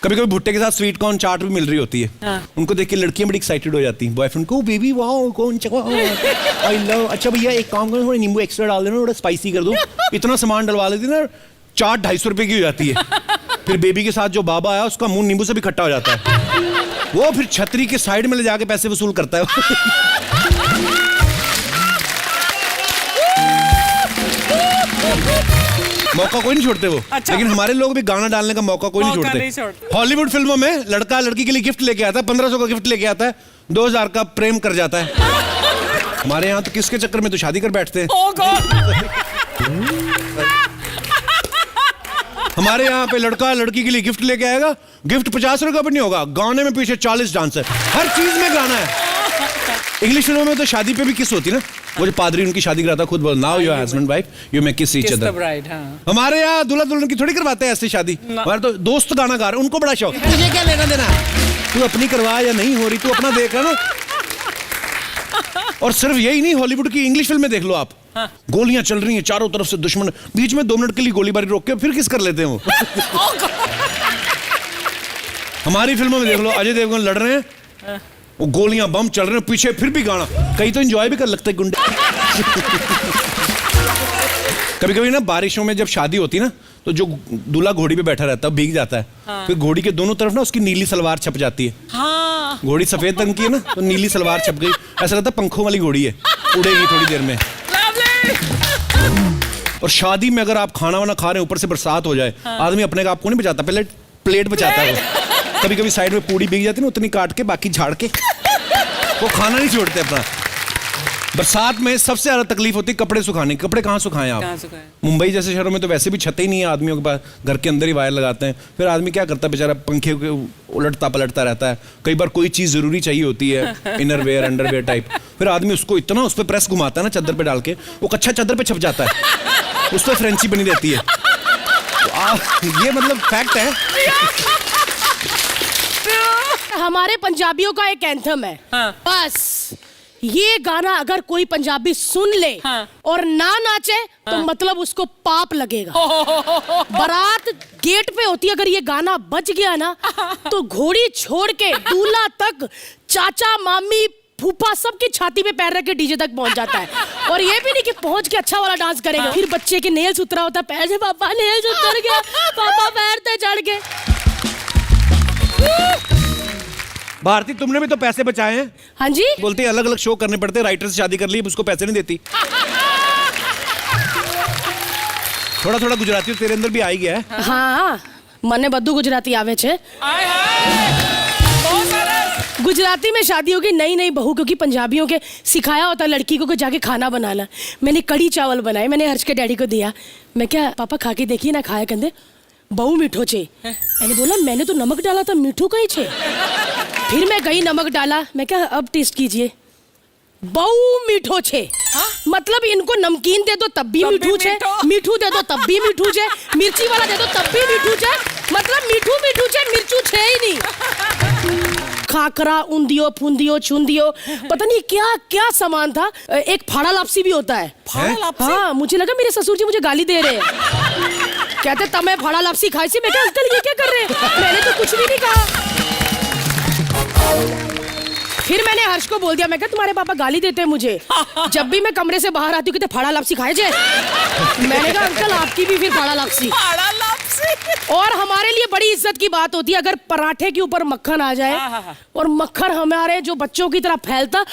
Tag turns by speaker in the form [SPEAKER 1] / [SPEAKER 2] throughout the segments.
[SPEAKER 1] कभी कभी भुट्टे के साथ स्वीट कॉर्न चाट भी मिल रही होती है। उनको देख के लड़कियां बड़ी एक्साइटेड हो जाती हैं। बॉयफ्रेंड को बेबी वाओ कौन आई लव। अच्छा भैया एक काम करो, थोड़ा नींबू एक्स्ट्रा डाल देना, थोड़ा स्पाइसी कर दो। इतना सामान डलवा लेती ना, चाट 250 रुपए की हो जाती है। फिर बेबी के साथ जो बाबा आया उसका मुंह नींबू से भी खट्टा हो जाता है। वो फिर छतरी के साइड में ले जाके पैसे वसूल करता है। मौका कोई नहीं छोड़ते वो। अच्छा। लेकिन हमारे लोग भी गाना डालने का मौका कोई नहीं छोड़ते। हॉलीवुड फिल्मों में लड़का लड़की के लिए गिफ्ट लेके आता है, 1500 का गिफ्ट लेके आता है, 2000 का प्रेम कर जाता है। हमारे यहाँ तो किसके चक्कर में तो शादी कर बैठते हैं। हमारे यहाँ पे लड़का लड़की के लिए गिफ्ट लेके आएगा, गिफ्ट 50 रुपए का भी नहीं होगा, गाने में पीछे 40 डांस है, हर चीज में गाना है। इंग्लिश फिल्मों में तो शादी पे भी किस होती ना, वो जो पादरी उनकी शादी कराता खुद बोल now your husband wife you may किस ईच अदर। हमारे यहाँ दूल्हा दुल्हन की थोड़ी करवाते हैं ऐसी शादी। हमारे तो दोस्त गाना गा रहे हैं, उनको बड़ा शौक, तुझे क्या लेना देना, तू अपनी करवा या नहीं हो रही, तू अपना देख रहा ना। और सिर्फ यही नहीं, हॉलीवुड की इंग्लिश फिल्में देख लो आप। गोलियां चल रही हैं चारों तरफ से, दुश्मन बीच में 2 मिनट के लिए गोलीबारी रोक के फिर किस कर लेते हैं वो। हमारी फिल्मों में देख लो, अजय देवगन लड़ रहे हैं, वो गोलियां बम चल रहे हैं, पीछे फिर भी गाना, कहीं तो एंजॉय भी कर लगते हैं गुंडे। कभी कभी ना बारिशों में जब शादी होती ना, तो जो दूल्हा घोड़ी पे बैठा रहता है भीग जाता है। फिर घोड़ी के दोनों तरफ ना उसकी नीली सलवार छप जाती है। घोड़ी सफेद रंग की है ना, तो नीली सलवार छप गई, ऐसा लगता है पंखों वाली घोड़ी है, उड़ेगी थोड़ी देर में। और शादी में अगर आप खाना वाना खा रहे हैं, ऊपर से बरसात हो जाए, आदमी अपने आप को नहीं बचाता, पहले प्लेट बचाता है। कभी कभी साइड में पूड़ी भीग जाती है ना, उतनी काट के बाकी झाड़ के वो खाना नहीं छोड़ते अपना। बरसात में सबसे ज्यादा तकलीफ होती है कपड़े सुखाने की। कपड़े कहाँ सुखाएं आप? मुंबई जैसे शहरों में तो वैसे भी छतें ही नहीं है आदमियों के पास, घर के अंदर ही वायर लगाते हैं। फिर आदमी क्या करता है बेचारा, पंखे के उलटता पलटता रहता है। कई बार कोई चीज जरूरी चाहिए होती है, इनरवेयर अंडरवेयर टाइप, फिर आदमी उसको इतना उस पर प्रेस घुमाता है ना चादर पे डाल के, वो कच्चा चादर पे छप जाता है, उस पर फ्रेंची बनी रहती है। तो ये मतलब फैक्ट है।
[SPEAKER 2] हमारे पंजाबियों का एक एंथम है। बस ये गाना अगर कोई पंजाबी सुन ले और ना नाचे तो मतलब उसको पाप लगेगा। बारात गेट पे होती है, अगर ये गाना बज गया ना तो घोड़ी छोड़ के दूल्हा तक, चाचा मामी फूफा सबकी छाती पे पैर रख के डीजे तक पहुंच जाता है। और ये भी नहीं कि पहुंच के अच्छा वाला डांस करेगा। फिर बच्चे के नेल्स उतरा होता है, पैर से पापा नेल्स उतर गया, पापा पैर पे चढ़ गए।
[SPEAKER 1] भारती तुमने भी तो पैसे बचाए हैं।
[SPEAKER 2] हाँ जी,
[SPEAKER 1] बोलती है अलग अलग शो करने पड़ते, राइटर से शादी कर ली, उसको पैसे नहीं देती। थोड़ा थोड़ा गुजराती तेरे अंदर भी आ ही गया है।
[SPEAKER 2] हाँ, मने बद्दू गुजराती आवे छे। गुजराती में शादी होगी नई नई बहू, क्योंकि पंजाबियों के सिखाया होता है लड़की को जाके खाना बनाना। मैंने कड़ी चावल बनाए, मैंने हर्ष के डैडी को दिया। मैं क्या पापा खा के देखिए ना, खाया कहते बहु मीठो छे। मैंने बोला मैंने तो नमक डाला था, मीठू कहीं छे। फिर मैं गई नमक डाला, मैं क्या अब टेस्ट कीजिए, बहु मीठो छे। मतलब इनको नमकीन दे दो तब भी मीठू छे, मीठू दे दो तब भी मीठू छे, मिर्ची वाला दे दो तब भी मीठू छे, मतलब मीठू मीठू छे, मिर्चू छे ही नहीं। खाकरा, उंदियो, फुंदियो, चुंदियो, पता नहीं क्या क्या सामान था। एक फाड़ा लापसी भी होता है। हाँ, मुझे लगा मेरे ससुर जी मुझे गाली दे रहे हैं। कहते तमें फाड़ा लापसी खाई सी। मैं क्या अंकल ये क्या कर रहे हैं, मैंने तो कुछ भी नहीं कहा। फिर मैंने हर्ष को बोल दिया, मैं क्या तुम्हारे पापा गाली देते हैं मुझे, जब भी मैं कमरे से बाहर आती हूँ कहते फाड़ा लापसी खाए जाए। मैंने कहा अंकल आपकी भी फिर फाड़ा लापसी। और हमारे लिए बड़ी इज्जत की बात होती है अगर पराठे के ऊपर मक्खन आ जाए और मक्खन हमारे जो बच्चों की तरह फैलता,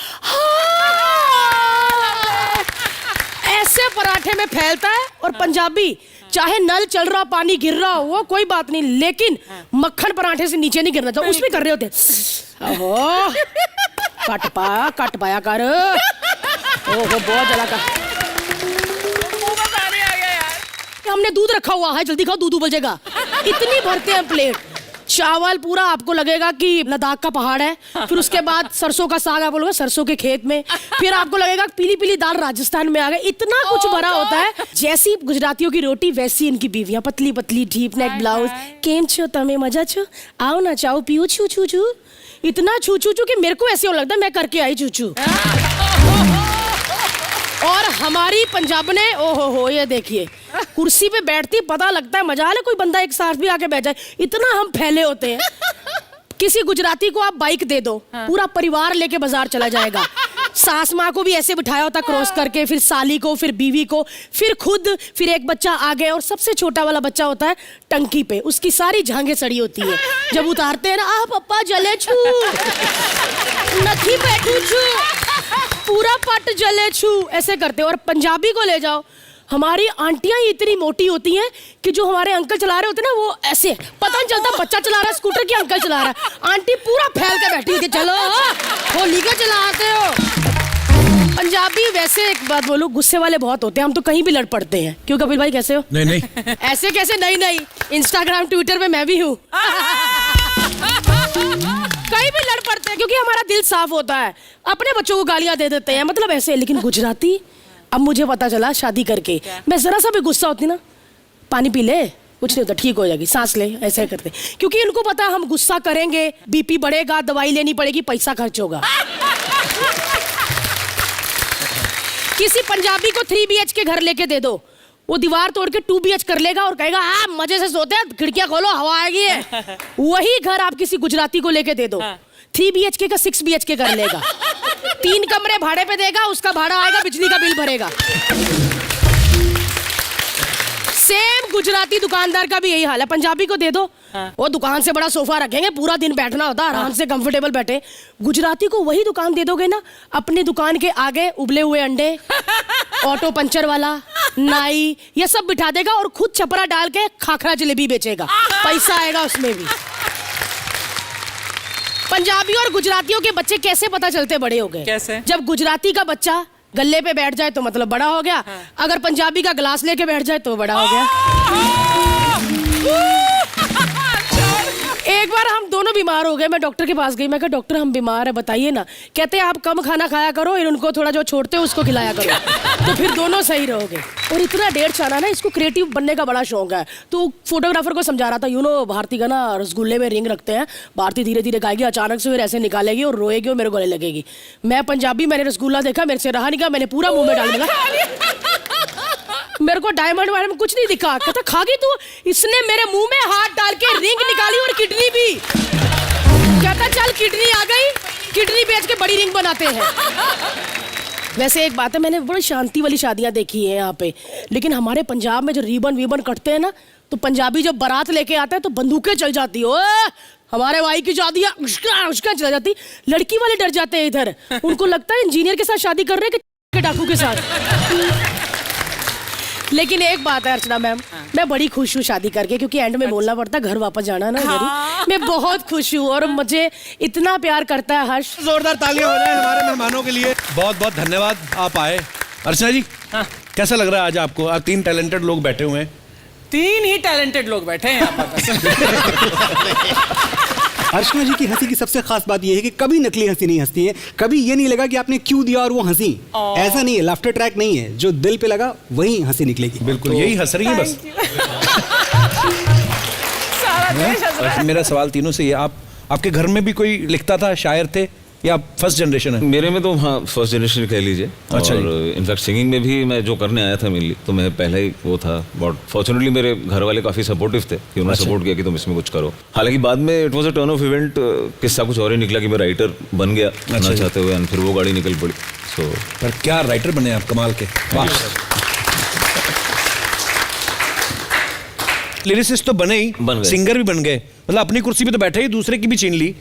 [SPEAKER 2] ऐसे पराठे में फैलता है। और पंजाबी चाहे नल चल रहा पानी गिर रहा हो वो कोई बात नहीं, लेकिन मक्खन पराठे से नीचे नहीं गिरना चाहिए, उसमें कर रहे होते। ओहो कट पाया कर, ओहो बहुत जला का। हमने दूध रखा हुआ है, जल्दी खाओ दूध उबलेगा। इतनी भरते हैं प्लेट, चावल पूरा आपको लगेगा कि लद्दाख का पहाड़ है। फिर उसके बाद सरसों का साग, आप बोलोगे सरसों के खेत में। फिर आपको लगेगा पीली पीली दाल राजस्थान में आ गए। इतना कुछ भरा होता है। जैसी गुजरातियों की रोटी वैसी इनकी बीवियां, पतली पतली डीप नेक ब्लाउज। केम छो तमे मजा छो, आओ ना चाओ पियो छू छू छू। इतना छू छू छू कि मेरे को ऐसे लगता है मैं करके आई छू छू। और हमारी पंजाब ने, ओहो हो ये देखिए कुर्सी पे बैठती पता लगता है मजा ले कोई बंदा एक साथ भी आके बैठ जाए, इतना हम फैले होते हैं। किसी गुजराती को आप बाइक दे दो, पूरा परिवार लेके बाजार चला जाएगा। सास माँ को भी ऐसे बिठाया होता क्रॉस करके, फिर साली को, फिर बीवी को, फिर खुद, फिर एक बच्चा आगे, और सबसे छोटा वाला बच्चा होता है टंकी पे, उसकी सारी झांगे सड़ी होती है। जब उतारते हैं ना, आ पप्पा जले छू, नथी बैठू छू, पूरा पट जले छू, ऐसे करते। और पंजाबी को ले जाओ, हमारी आंटियां ही इतनी मोटी होती हैं कि जो हमारे अंकल चला रहे होते हैं ना, वो ऐसे पता नहीं चलता बच्चा चला रहा है स्कूटर की अंकल चला रहा है, आंटी पूरा फैल के बैठी थी, चलो होली का चलाते हो। पंजाबी वैसे एक बात बोलूं, गुस्से वाले बहुत होते हैं, हम तो कहीं भी लड़ पड़ते हैं। क्यों कपिल भाई, कैसे हो?
[SPEAKER 1] नहीं नहीं
[SPEAKER 2] ऐसे कैसे? नहीं, इंस्टाग्राम ट्विटर पे मैं भी हूँ। कहीं भी लड़ पड़ते हैं क्योंकि हमारा दिल साफ होता है, अपने बच्चों को गालियां दे देते हैं, मतलब ऐसे। लेकिन गुजराती, अब मुझे पता चला शादी करके, मैं जरा सा भी गुस्सा होती ना, पानी पी ले, कुछ नहीं होता, ठीक हो जाएगी, सांस ले, ऐसे करते। क्योंकि इनको पता है हम गुस्सा करेंगे, बीपी बढ़ेगा, दवाई लेनी पड़ेगी, पैसा खर्च होगा। किसी पंजाबी को 3 BH घर लेके दे दो, वो दीवार तोड़ के 2 BH कर लेगा और कहेगा आप मजे से सोते हैं, खिड़कियां खोलो हवा आएगी है। वही घर आप किसी गुजराती को लेके दे दो, 3 BH का 6 BH कर लेगा, 3 कमरे भाड़े पे देगा, उसका भाड़ा आएगा, बिजली का बिल भरेगा। सेम गुजराती दुकानदार का भी यही हाल है। पंजाबी को दे दो, वो दुकान से बड़ा सोफा रखेंगे, पूरा दिन बैठना होता है, आराम से कंफर्टेबल बैठे। गुजराती को वही दुकान दे दोगे ना, अपनी दुकान के आगे उबले हुए अंडे, ऑटो पंचर वाला, नाई, ये सब बिठा देगा और खुद छपरा डाल के खाखरा जलेबी बेचेगा, पैसा आएगा उसमें भी। पंजाबी और गुजरातियों के बच्चे कैसे पता चलते बड़े हो गए?
[SPEAKER 3] कैसे?
[SPEAKER 2] जब गुजराती का बच्चा गल्ले पे बैठ जाए तो मतलब बड़ा हो गया, अगर पंजाबी का ग्लास लेके बैठ जाए तो बड़ा हो गया। एक बार हम दोनों बीमार हो गए, मैं डॉक्टर के पास गई, मैं कहा डॉक्टर हम बीमार है, बताइए ना। कहते हैं आप कम खाना खाया करो, इनको थोड़ा जो छोड़ते हो उसको खिलाया करो, तो फिर दोनों सही रहोगे। और इतना डेढ़ चाना ना, इसको क्रिएटिव बनने का बड़ा शौक है। तो फोटोग्राफर को समझा रहा था, भारती का ना रसगुल्ले में रिंग रखते हैं, भारती धीरे धीरे गाएगी, अचानक से फिर ऐसे निकालेगी और रोएगी और मेरे गले लगेगी। मैं पंजाबी, मैंने रसगुल्ला देखा, मेरे से रहा नहीं गया, मैंने पूरा मुंह में डाल दिया। मेरे को डायमंड वाले में कुछ नहीं दिखा, कहता खागी तू? इसने मेरे मुंह में हाथ डाल के रिंग निकाली और किडनी भी। कहता चल किडनी आ गई, किडनी बेच के बड़ी रिंग बनाते हैं। वैसे एक बात है, मैंने बड़ी शांति वाली शादियां देखी है यहाँ पे, लेकिन हमारे पंजाब में जो रिबन कटते हैं ना, तो पंजाबी जब बारात लेके आता है तो बंदूकें चल जाती हो। हमारे भाई की शादी उश्का चला जाती, लड़की वाले डर जाते हैं इधर, उनको लगता है इंजीनियर के साथ शादी कर रहे हैं कि डाकू के साथ। लेकिन एक बात है अर्चना मैम, मैं बड़ी खुश हूँ शादी करके, क्योंकि एंड में बोलना पड़ता घर वापस जाना ना। मैं बहुत खुश हूँ और मुझे इतना प्यार करता है हर्ष।
[SPEAKER 1] जोरदार तालियां हो जाए हमारे मेहमानों के लिए। बहुत बहुत धन्यवाद आप आए। अर्चना जी, कैसा लग रहा है आज आपको? 3 टैलेंटेड लोग बैठे हुए हैं।
[SPEAKER 3] 3 ही टैलेंटेड लोग बैठे हैं यहाँ पर।
[SPEAKER 4] अर्चना जी की हंसी की सबसे खास बात यह है कि कभी नकली हंसी नहीं हंसती है, कभी ये नहीं लगा कि आपने क्यों दिया और वो हंसी, ऐसा नहीं है, लाफ्टर ट्रैक नहीं है, जो दिल पे लगा वही हंसी निकलेगी।
[SPEAKER 1] बिल्कुल यही हंस रही है बस।
[SPEAKER 3] सारा देश हंस रहा है।
[SPEAKER 1] मेरा सवाल तीनों से ये, आपके घर में भी कोई लिखता था, शायर थे, या फर्स्ट जनरेशन है?
[SPEAKER 5] मेरे में तो हाँ फर्स्ट जनरेशन कह लीजिए।
[SPEAKER 1] अच्छा।
[SPEAKER 5] और इनफैक्ट सिंगिंग में भी मैं जो करने आया था मेनली, तो मैं पहले ही वो था। बट फॉर्चुनेटली मेरे घर वाले काफ़ी सपोर्टिव थे कि उन्होंने सपोर्ट किया कि तुम इसमें कुछ करो। हालांकि बाद में it was a turn off event, किस्सा कुछ और ही निकला कि मैं राइटर बन गया बनना चाहते हुए, फिर वो गाड़ी निकल पड़ी। सो
[SPEAKER 1] पर क्या राइटर बने आप, कमाल के। लिरिसिस्ट तो बने ही,
[SPEAKER 5] बन गए।
[SPEAKER 1] सिंगर भी बन गए, मतलब अपनी कुर्सी पे तो बैठे ही, दूसरे की भी छीन ली।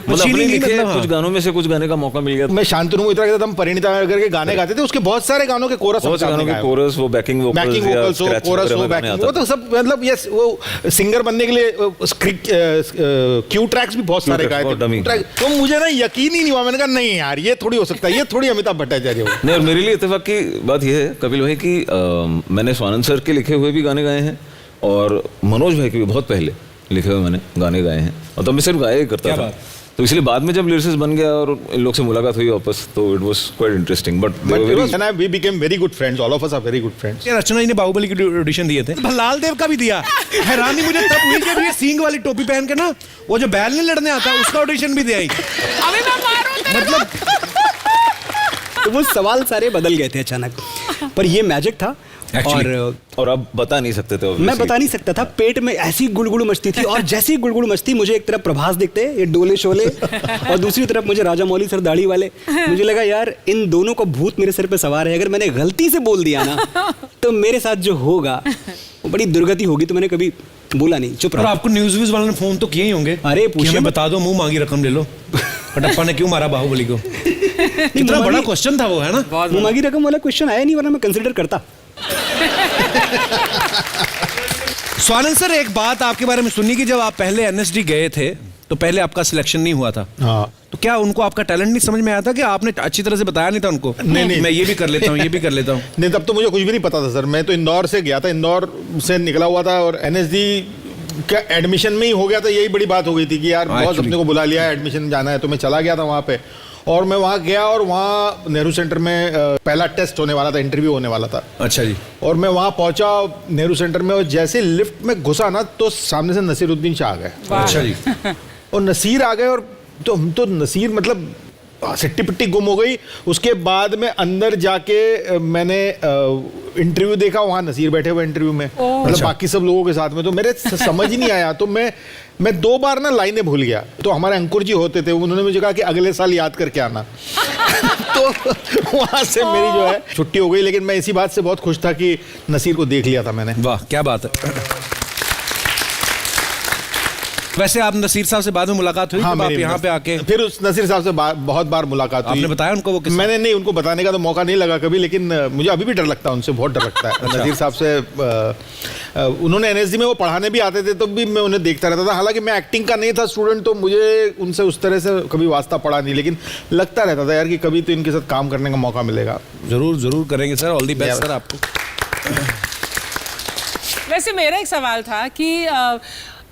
[SPEAKER 5] मतलब
[SPEAKER 1] छीन
[SPEAKER 5] अपने
[SPEAKER 1] ही नहीं,
[SPEAKER 5] लिखे
[SPEAKER 1] मतलब
[SPEAKER 5] कुछ गानों में से कुछ गाने का मौका मिल गया।
[SPEAKER 6] मैं शांतनु मोहित्रा के साथ हम परिणीता करके गाने गाते थे, उसके बहुत सारे गानों के कोरस,
[SPEAKER 5] बहुत से गानों के कोरस, वो बैकिंग वोकल्स
[SPEAKER 6] हो, कोरस हो, बैकिंग, वो तो सब मतलब यस, वो सिंगर बनने के लिए क्यू ट्रैक्स भी बहुत सारे गाए थे। तो मुझे ना यकीन ही नहीं हुआ, मैंने कहा नहीं यार ये थोड़ी हो सकता है, ये थोड़ी अमिताभ भट्टाचार्य हो।
[SPEAKER 5] नहीं, और मेरे लिए इत्तेफाक की बात यह है कपिल भाई की मैंने स्वानंद सर के लिखे हुए भी गाने गाए हैं और मनोज भाई के भी बहुत पहले लिखे हुए मैंने गाने गाए हैं, और तब मैं सिर्फ गाया ही करता था। तो इसलिए बाद में जब लिरिसिस्ट बन गया और इन लोग से मुलाकात हुई वापस, तो it was quite interesting. But
[SPEAKER 6] we became very good friends, all of us are very good friends.
[SPEAKER 1] यार रचना जी ने बाहुबली की ऑडिशन दिए थे, भल्लाल देव का भी दिया। हैरानी मुझे तब हुई जब ये सींग वाली टोपी पहन के ना, वो जो बैल नहीं लड़ने आता उसका ऑडिशन भी दिया ही।
[SPEAKER 3] अभी मैं मारूं तेरे को।
[SPEAKER 1] मतलब
[SPEAKER 4] तो वो सवाल सारे बदल गए थे अचानक, पर ये मैजिक था।
[SPEAKER 5] और आप बता नहीं सकते थे
[SPEAKER 4] मैं बता नहीं सकता था, पेट में ऐसी गुड़गुड़ मचती थी, और जैसी गुड़गुड़ मचती मुझे एक तरफ प्रभास दिखते ये डोले शोले, और दूसरी तरफ मुझे राजा मौली सर दाढ़ी वाले। मुझे लगा यार इन दोनों का भूत मेरे सिर पे सवार है, अगर मैंने गलती से बोल दिया ना तो मेरे साथ जो होगा वो बड़ी दुर्गति होगी। तो मैंने कभी बोला नहीं, चुप
[SPEAKER 1] और
[SPEAKER 4] रहा।
[SPEAKER 1] आपको न्यूज व्यूज वालों ने फोन तो किए ही होंगे,
[SPEAKER 4] अरे
[SPEAKER 1] पूछिए,
[SPEAKER 4] पूछिए,
[SPEAKER 1] बता दो, मुंह मांगी रकम ले लो, कटप्पा ने क्यों मारा बाहुबली को। कितना बड़ा क्वेश्चन था वो, है ना।
[SPEAKER 4] मुमागी रकम वाला क्वेश्चन आया नहीं, वरना मैं कंसिडर करता।
[SPEAKER 1] स्वानंद सर, एक बात आपके बारे में सुनी कि जब आप पहले एनएसडी गए थे तो पहले आपका सिलेक्शन नहीं हुआ था।
[SPEAKER 6] हाँ।
[SPEAKER 1] तो क्या उनको आपका टैलेंट नहीं समझ में आया था कि आपने अच्छी तरह से बताया नहीं था उनको?
[SPEAKER 6] नहीं।
[SPEAKER 1] मैं ये भी कर लेता हूँ, ये भी कर लेता हूँ।
[SPEAKER 6] नहीं, तब तो मुझे कुछ भी नहीं पता था सर। मैं तो इंदौर से गया था, इंदौर से निकला हुआ था, और एनएसडी का एडमिशन में ही हो गया था। यही बड़ी बात हो गई थी कि यार बॉस अपने को बुला लिया है, एडमिशन जाना है, तो मैं चला गया था वहाँ पे। और मैं वहाँ गया, और वहाँ नेहरू सेंटर में पहला टेस्ट होने वाला था, इंटरव्यू होने वाला था।
[SPEAKER 1] अच्छा जी।
[SPEAKER 6] और मैं वहाँ पहुँचा नेहरू सेंटर में, और जैसे लिफ्ट में घुसा ना तो सामने से नसीरुद्दीन शाह आ गए।
[SPEAKER 1] अच्छा जी।
[SPEAKER 6] और नसीर आ गए, और तो हम तो नसीर मतलब सिट्टी पिट्टी गुम हो गई। उसके बाद में अंदर जाके मैंने इंटरव्यू देखा, वहाँ नसीर बैठे हुए इंटरव्यू में, मतलब बाकी सब लोगों के साथ में। तो मेरे समझ ही नहीं आया, तो मैं 2 बार ना लाइनें भूल गया। तो हमारे अंकुर जी होते थे, उन्होंने मुझे कहा कि अगले साल याद करके आना। तो वहाँ से मेरी जो है छुट्टी हो गई। लेकिन मैं इसी बात से बहुत खुश था कि नसीर को देख लिया था मैंने।
[SPEAKER 1] वाह, क्या बात है। वैसे आप नसीर साहब से बाद में मुलाकात हुई?
[SPEAKER 6] हाँ,
[SPEAKER 1] आप यहाँ पे आके
[SPEAKER 6] फिर उस नसीर साहब से बहुत बार मुलाकात हुई।
[SPEAKER 1] आपने बताया उनको वो किस्सा?
[SPEAKER 6] मैंने नहीं, उनको बताने का तो मौका नहीं लगा कभी, लेकिन मुझे अभी भी डर लगता है उनसे, बहुत डर लगता है। नसीर साहब से उन्होंने एनएसडी में वो पढ़ाने भी आते थे, तो भी मैं उन्हें देखता रहता था। हालांकि मैं एक्टिंग का नहीं था स्टूडेंट, तो मुझे उनसे उस तरह से कभी वास्ता पड़ा नहीं, लेकिन लगता रहता था यार कि कभी तो इनके साथ काम करने का मौका मिलेगा।
[SPEAKER 1] जरूर जरूर करेंगे sir. All the best sir आपको।
[SPEAKER 3] वैसे मेरा एक सवाल था कि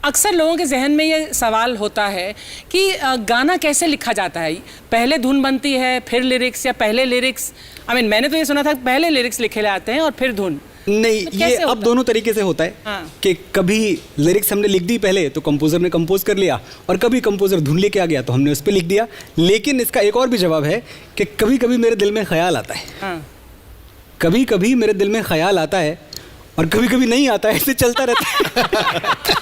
[SPEAKER 3] अक्सर लोगों के जहन में ये सवाल होता है कि गाना कैसे लिखा जाता है? पहले धुन बनती है, फिर लिरिक्स, या पहले लिरिक्स? मैंने तो ये सुना था पहले लिरिक्स लिखे जाते हैं और फिर धुन।
[SPEAKER 4] नहीं,
[SPEAKER 3] तो
[SPEAKER 4] ये अब दोनों तरीके से होता है।
[SPEAKER 3] हाँ।
[SPEAKER 4] कि कभी लिरिक्स हमने लिख दी पहले, तो कंपोजर ने कंपोज कर लिया, और कभी कंपोजर धुन लेके आ गया तो हमने उस पर लिख दिया। लेकिन इसका एक और भी जवाब है कि कभी कभी मेरे दिल में ख्याल आता है।
[SPEAKER 3] हाँ।
[SPEAKER 4] कभी कभी मेरे दिल में ख्याल आता है, और कभी कभी नहीं आता है, ऐसे चलता रहता है।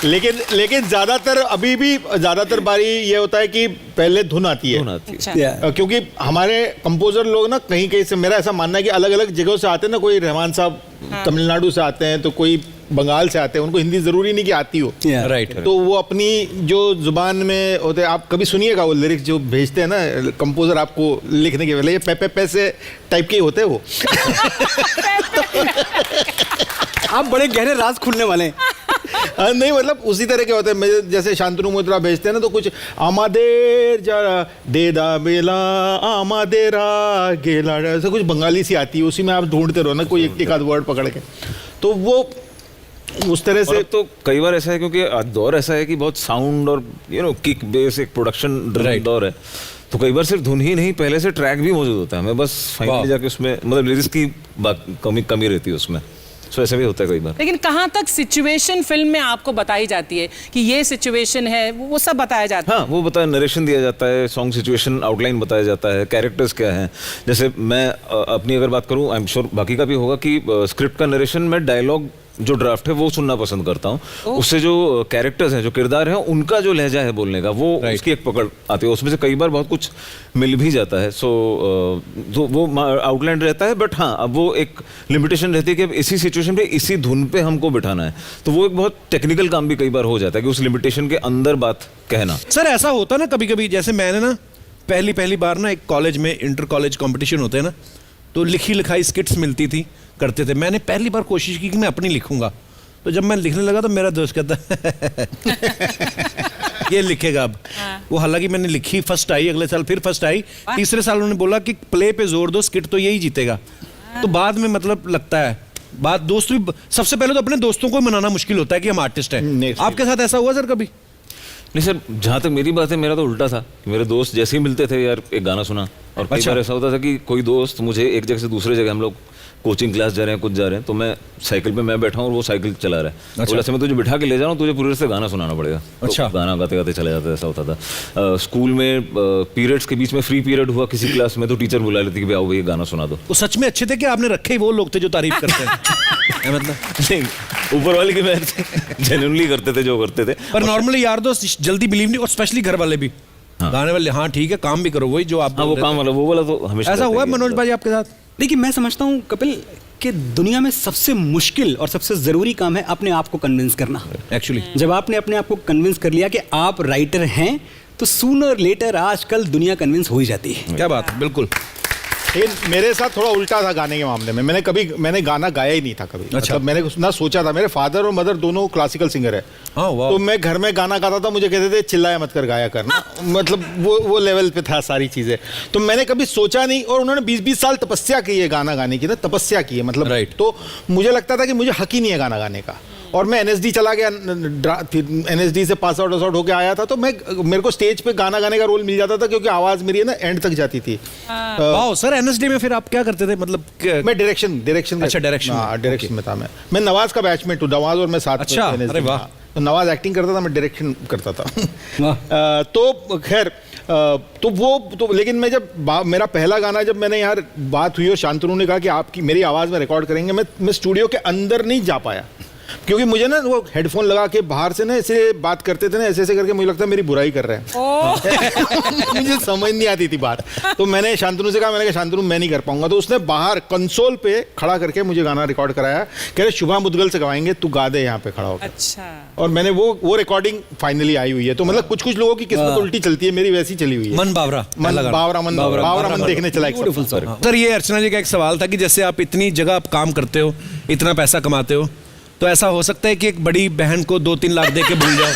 [SPEAKER 6] लेकिन ज्यादातर बारी ये होता है कि पहले धुन आती है।
[SPEAKER 3] अच्छा।
[SPEAKER 6] क्योंकि हमारे कंपोजर लोग ना कहीं कहीं से, मेरा ऐसा मानना है कि अलग अलग जगहों से आते हैं ना। कोई रहमान साहब तमिलनाडु से आते हैं, तो कोई बंगाल से आते हैं, उनको हिंदी जरूरी नहीं कि आती हो।
[SPEAKER 1] राइट।
[SPEAKER 6] तो वो अपनी जो जुबान में होते हैं, आप कभी सुनिएगा वो लिरिक्स जो भेजते हैं ना कंपोजर आपको लिखने के पहले, ये पे पे से टाइप के ही होते हैं वो।
[SPEAKER 4] आप बड़े गहरे राज खुलने वाले हैं।
[SPEAKER 6] नहीं, मतलब उसी तरह के होते हैं। जैसे शांतनु मोत्रा भेजते हैं ना, तो कुछ आमादेर जरा देदा बेला आमादेरा गेला, ऐसा कुछ बंगाली सी आती है। उसी में आप ढूंढते रहो ना कोई एक आध वर्ड पकड़ के, तो वो उस तरह से।
[SPEAKER 5] तो कई बार ऐसा है, क्योंकि आज दौर ऐसा है कि बहुत साउंड और किक बेस एक प्रोडक्शन दौर है, तो कई बार सिर्फ धुन ही नहीं, पहले से ट्रैक भी मौजूद होता है। मैं बस फाइनली जाके उसमें मतलब लिरिक्स की बात कमी रहती है उसमें। सो ऐसा भी होता है कई बार।
[SPEAKER 3] लेकिन कहाँ तक सिचुएशन फिल्म में आपको बताई जाती है कि ये सिचुएशन है, वो सब बताया जाता है?
[SPEAKER 5] हाँ, वो बताया, नरेशन दिया जाता है, सॉन्ग सिचुएशन आउटलाइन बताया जाता है, कैरेक्टर्स क्या हैं। जैसे मैं अपनी अगर बात करूँ, आई एम श्योर बाकी का भी होगा, कि स्क्रिप्ट का नरेशन में डायलॉग जो ड्राफ्ट है वो सुनना पसंद करता हूँ। उससे जो कैरेक्टर्स हैं, जो किरदार हैं, उनका जो लहजा है बोलने का, वो उसकी एक पकड़ आती है। उसमें से कई बार बहुत कुछ मिल भी जाता है। सो वो आउटलाइन रहता है, बट हाँ, अब वो एक लिमिटेशन रहती है कि अब इसी सिचुएशन पे इसी धुन पे हमको बिठाना है। तो वो एक बहुत टेक्निकल काम भी कई बार हो जाता है कि उस लिमिटेशन के अंदर बात कहना।
[SPEAKER 1] सर ऐसा होता ना कभी कभी, जैसे मैंने ना पहली बार ना एक कॉलेज में इंटर कॉलेज कंपटीशन होते हैं ना, तो लिखी लिखाई स्किट्स मिलती थी, करते थे। मैंने पहली बार कोशिश की कि मैं अपनी लिखूंगा, तो जब मैं लिखने लगा तो मेरा दोस्त कहता ये लिखेगा अब। वो हालांकि मैंने लिखी, फर्स्ट आई, अगले साल फिर फर्स्ट आई, तीसरे साल उन्होंने बोला कि प्ले पे जोर दो, स्किट तो यही जीतेगा। तो बाद में मतलब लगता है बात दोस्त भी, सबसे पहले तो अपने दोस्तों को मनाना मुश्किल होता है कि हम आर्टिस्ट हैं। आपके साथ ऐसा हुआ सर कभी?
[SPEAKER 5] नहीं सर, जहाँ तक मेरी बात है, मेरा तो उल्टा था। मेरे दोस्त जैसे ही मिलते थे, यार एक गाना सुना, और कई बार ऐसा होता था कि कोई दोस्त मुझे एक जगह से दूसरे जगह, हम लोग कोचिंग क्लास जा रहे हैं, कुछ जा रहे हैं, तो मैं साइकिल पे मैं बैठा हूँ और वो साइकिल चला रहा है।
[SPEAKER 1] अच्छा।
[SPEAKER 5] बोला मैं तुझे बिठा के ले जा रहा हूँ, तुझे पूरे से गाना सुनाना पड़ेगा।
[SPEAKER 1] अच्छा।
[SPEAKER 5] तो गाना गाते गाते चला जाता, ऐसा होता था। स्कूल में पीरियड्स के बीच में फ्री पीरियड हुआ किसी क्लास में, तो टीचर बुला लेती कि भाई आओ, ये गाना सुना दो।
[SPEAKER 1] वो सच में अच्छे थे कि आपने रखे ही वो लोग थे जो तारीफ करते हैं? मतलब
[SPEAKER 5] नहीं, ऊपर वाले की मेहनत से जेन्युइनली करते थे जो करते थे।
[SPEAKER 1] पर नॉर्मली यार दोस्त जल्दी बिलीव नहीं, और स्पेशली घर वाले भी, गाने वाले, हाँ ठीक है काम भी करो, वही जो आप
[SPEAKER 5] हाँ, वो
[SPEAKER 1] बोल रहे
[SPEAKER 5] काम वाला, वो वाला तो हमेशा
[SPEAKER 1] थे। ऐसा
[SPEAKER 5] करते
[SPEAKER 1] हुआ
[SPEAKER 5] हैं
[SPEAKER 1] है मनोज भाई आपके साथ?
[SPEAKER 4] देखिए, मैं समझता हूँ कपिल कि दुनिया में सबसे मुश्किल और सबसे ज़रूरी काम है अपने आप को कन्विंस करना।
[SPEAKER 1] एक्चुअली
[SPEAKER 4] जब आपने अपने आप को कन्विंस कर लिया कि आप राइटर हैं, तो सूनर लेटर आजकल दुनिया कन्विंस हो ही जाती है।
[SPEAKER 1] क्या बात है, बिल्कुल।
[SPEAKER 6] लेकिन मेरे साथ थोड़ा उल्टा था गाने के मामले में। मैंने गाना गाया ही नहीं था कभी।
[SPEAKER 1] अच्छा।
[SPEAKER 6] मतलब मैंने ना सोचा था। मेरे फादर और मदर दोनों क्लासिकल सिंगर है।
[SPEAKER 1] हाँ, वाह।
[SPEAKER 6] तो मैं घर में गाना गाता था, मुझे कहते थे चिल्लाया मत कर, गाया करना। मतलब वो लेवल पे था सारी चीजें। तो मैंने कभी सोचा नहीं, और उन्होंने 20-20 साल तपस्या की है गाना गाने की ना, तपस्या की है मतलब।
[SPEAKER 1] राइट।
[SPEAKER 6] तो मुझे लगता था कि मुझे हक ही नहीं है गाना गाने का। और मैं एनएसडी चला गया, एनएसडी से पास आउट होके आया था, तो मेरे को स्टेज पे गाना गाने का रोल मिल जाता था, क्योंकि आवाज मेरी है ना एंड तक जाती थी।
[SPEAKER 1] वाह सर, एनएसडी में फिर आप क्या करते थे? मतलब
[SPEAKER 6] मैं डायरेक्शन
[SPEAKER 1] अच्छा, डायरेक्शन में।
[SPEAKER 6] हाँ, डायरेक्शन में था मैं नवाज का बैचमेट हूँ। नवाज और मैं साथ में
[SPEAKER 1] अच्छा,
[SPEAKER 6] NSD
[SPEAKER 1] अरे
[SPEAKER 6] में।
[SPEAKER 1] वाह।
[SPEAKER 6] तो नवाज एक्टिंग करता था, मैं डायरेक्शन करता था। तो खैर, तो लेकिन मैं जब मेरा पहला गाना जब मैंने यार बात हुई और शांतनु ने कहा कि आपकी मेरी आवाज़ में रिकॉर्ड करेंगे, मैं स्टूडियो के अंदर नहीं जा पाया, क्योंकि मुझे ना वो हेडफोन लगा के बाहर से ना ऐसे बात करते थे ना, ऐसे करके मुझे लगता है मेरी बुराई कर रहे हैं। मुझे समझ नहीं आती थी बात। तो मैंने शांतनु से कहा, मैंने कहा शांतनु मैं नहीं कर पाऊंगा। तो उसने बाहर कंसोल पे खड़ा करके मुझे गाना रिकॉर्ड कराया। कह रहे शुभा मुदगल से गवाएंगे, तू गा दे यहाँ पे खड़ा होकर।
[SPEAKER 3] अच्छा।
[SPEAKER 6] और मैंने वो रिकॉर्डिंग फाइनली आई हुई है। तो मतलब कुछ लोगों की किस्मत उल्टी चलती है, मेरी वैसी चली हुई है।
[SPEAKER 1] मन बावरा
[SPEAKER 6] बावरा देखने चला एक सफर।
[SPEAKER 1] सर, ये अर्चना जी का एक सवाल था कि जैसे आप इतनी जगह आप काम करते हो, इतना पैसा कमाते हो, तो ऐसा हो सकता है कि एक बड़ी बहन को 2-3 लाख दे के भूल जाओ?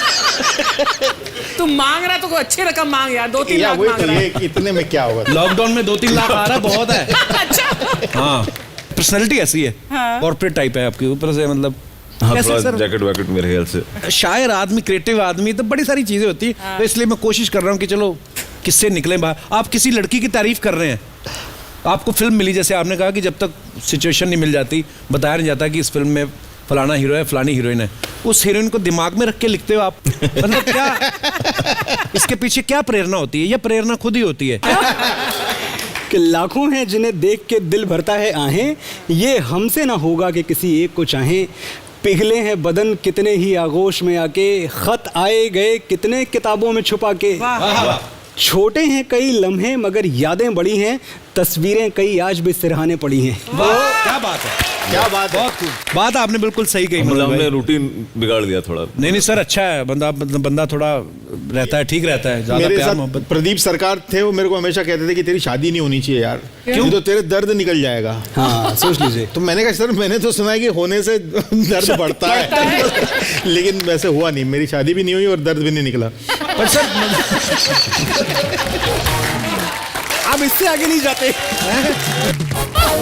[SPEAKER 3] तू मांग रहा तो कोई अच्छी रकम मांग यार, 2-3 लाख मांग रहा है।
[SPEAKER 6] इतने में क्या होगा?
[SPEAKER 1] लॉकडाउन में 2-3 लाख आ रहा है, बहुत है।
[SPEAKER 3] अच्छा।
[SPEAKER 1] हाँ, पर्सनैलिटी ऐसी है, कॉर्पोरेट टाइप है आपके ऊपर से, मतलब
[SPEAKER 5] हाँ,
[SPEAKER 1] कैसे
[SPEAKER 5] थोड़ा
[SPEAKER 1] सर?
[SPEAKER 5] जैकेट वैकेट मेरे ख्याल से।
[SPEAKER 1] शायर आदमी, क्रिएटिव आदमी, तो बड़ी सारी चीजें होती है। तो इसलिए मैं कोशिश कर रहा हूँ कि चलो किससे निकले बाहर। आप किसी लड़की की तारीफ कर रहे हैं, आपको फिल्म मिली, जैसे आपने कहा कि जब तक सिचुएशन नहीं मिल जाती, बताया नहीं जाता कि इस फिल्म में फलाना हीरो है, फलानी हीरोइन है, उस हीरोइन को दिमाग में रख के लिखते हो आप? मतलब क्या इसके पीछे क्या प्रेरणा होती है, या प्रेरणा खुद ही होती है?
[SPEAKER 4] कि लाखों हैं जिन्हें देख के दिल भरता है आहें, ये हमसे ना होगा कि किसी एक को चाहें। पिघले हैं बदन कितने ही आगोश में आके, खत आए गए कितने किताबों में छुपा के। छोटे हैं कई लम्हे मगर यादें बड़ी हैं, तस्वीरें कई आज भी सिरहाने पड़ी हैं।
[SPEAKER 1] वाह, क्या बात है,
[SPEAKER 6] क्या बात है।
[SPEAKER 1] बहुत खूब बात आपने बिल्कुल सही कही।
[SPEAKER 5] मतलब
[SPEAKER 1] मनोज भाई।
[SPEAKER 5] हमने रूटीन बिगाड़ दिया थोड़ा।
[SPEAKER 1] नहीं सर, अच्छा है, बंदा थोड़ा रहता है, ठीक रहता है, ज्यादा
[SPEAKER 6] मेरे
[SPEAKER 1] प्यार
[SPEAKER 6] साथ
[SPEAKER 1] मोहब्बत।
[SPEAKER 6] प्रदीप सरकार थे, वो मेरे को हमेशा कहते थे कि तेरी शादी नहीं होनी चाहिए यार, क्यों? तो तेरे दर्द निकल जाएगा।
[SPEAKER 4] हाँ, सोच लीजिए।
[SPEAKER 6] तो मैंने कहा सर, मैंने तो सुना है कि होने से दर्द बढ़ता है। लेकिन वैसे हुआ नहीं, मेरी शादी भी नहीं हुई और दर्द भी नहीं निकला।
[SPEAKER 1] पर सर
[SPEAKER 4] आप इससे आगे नहीं जाते।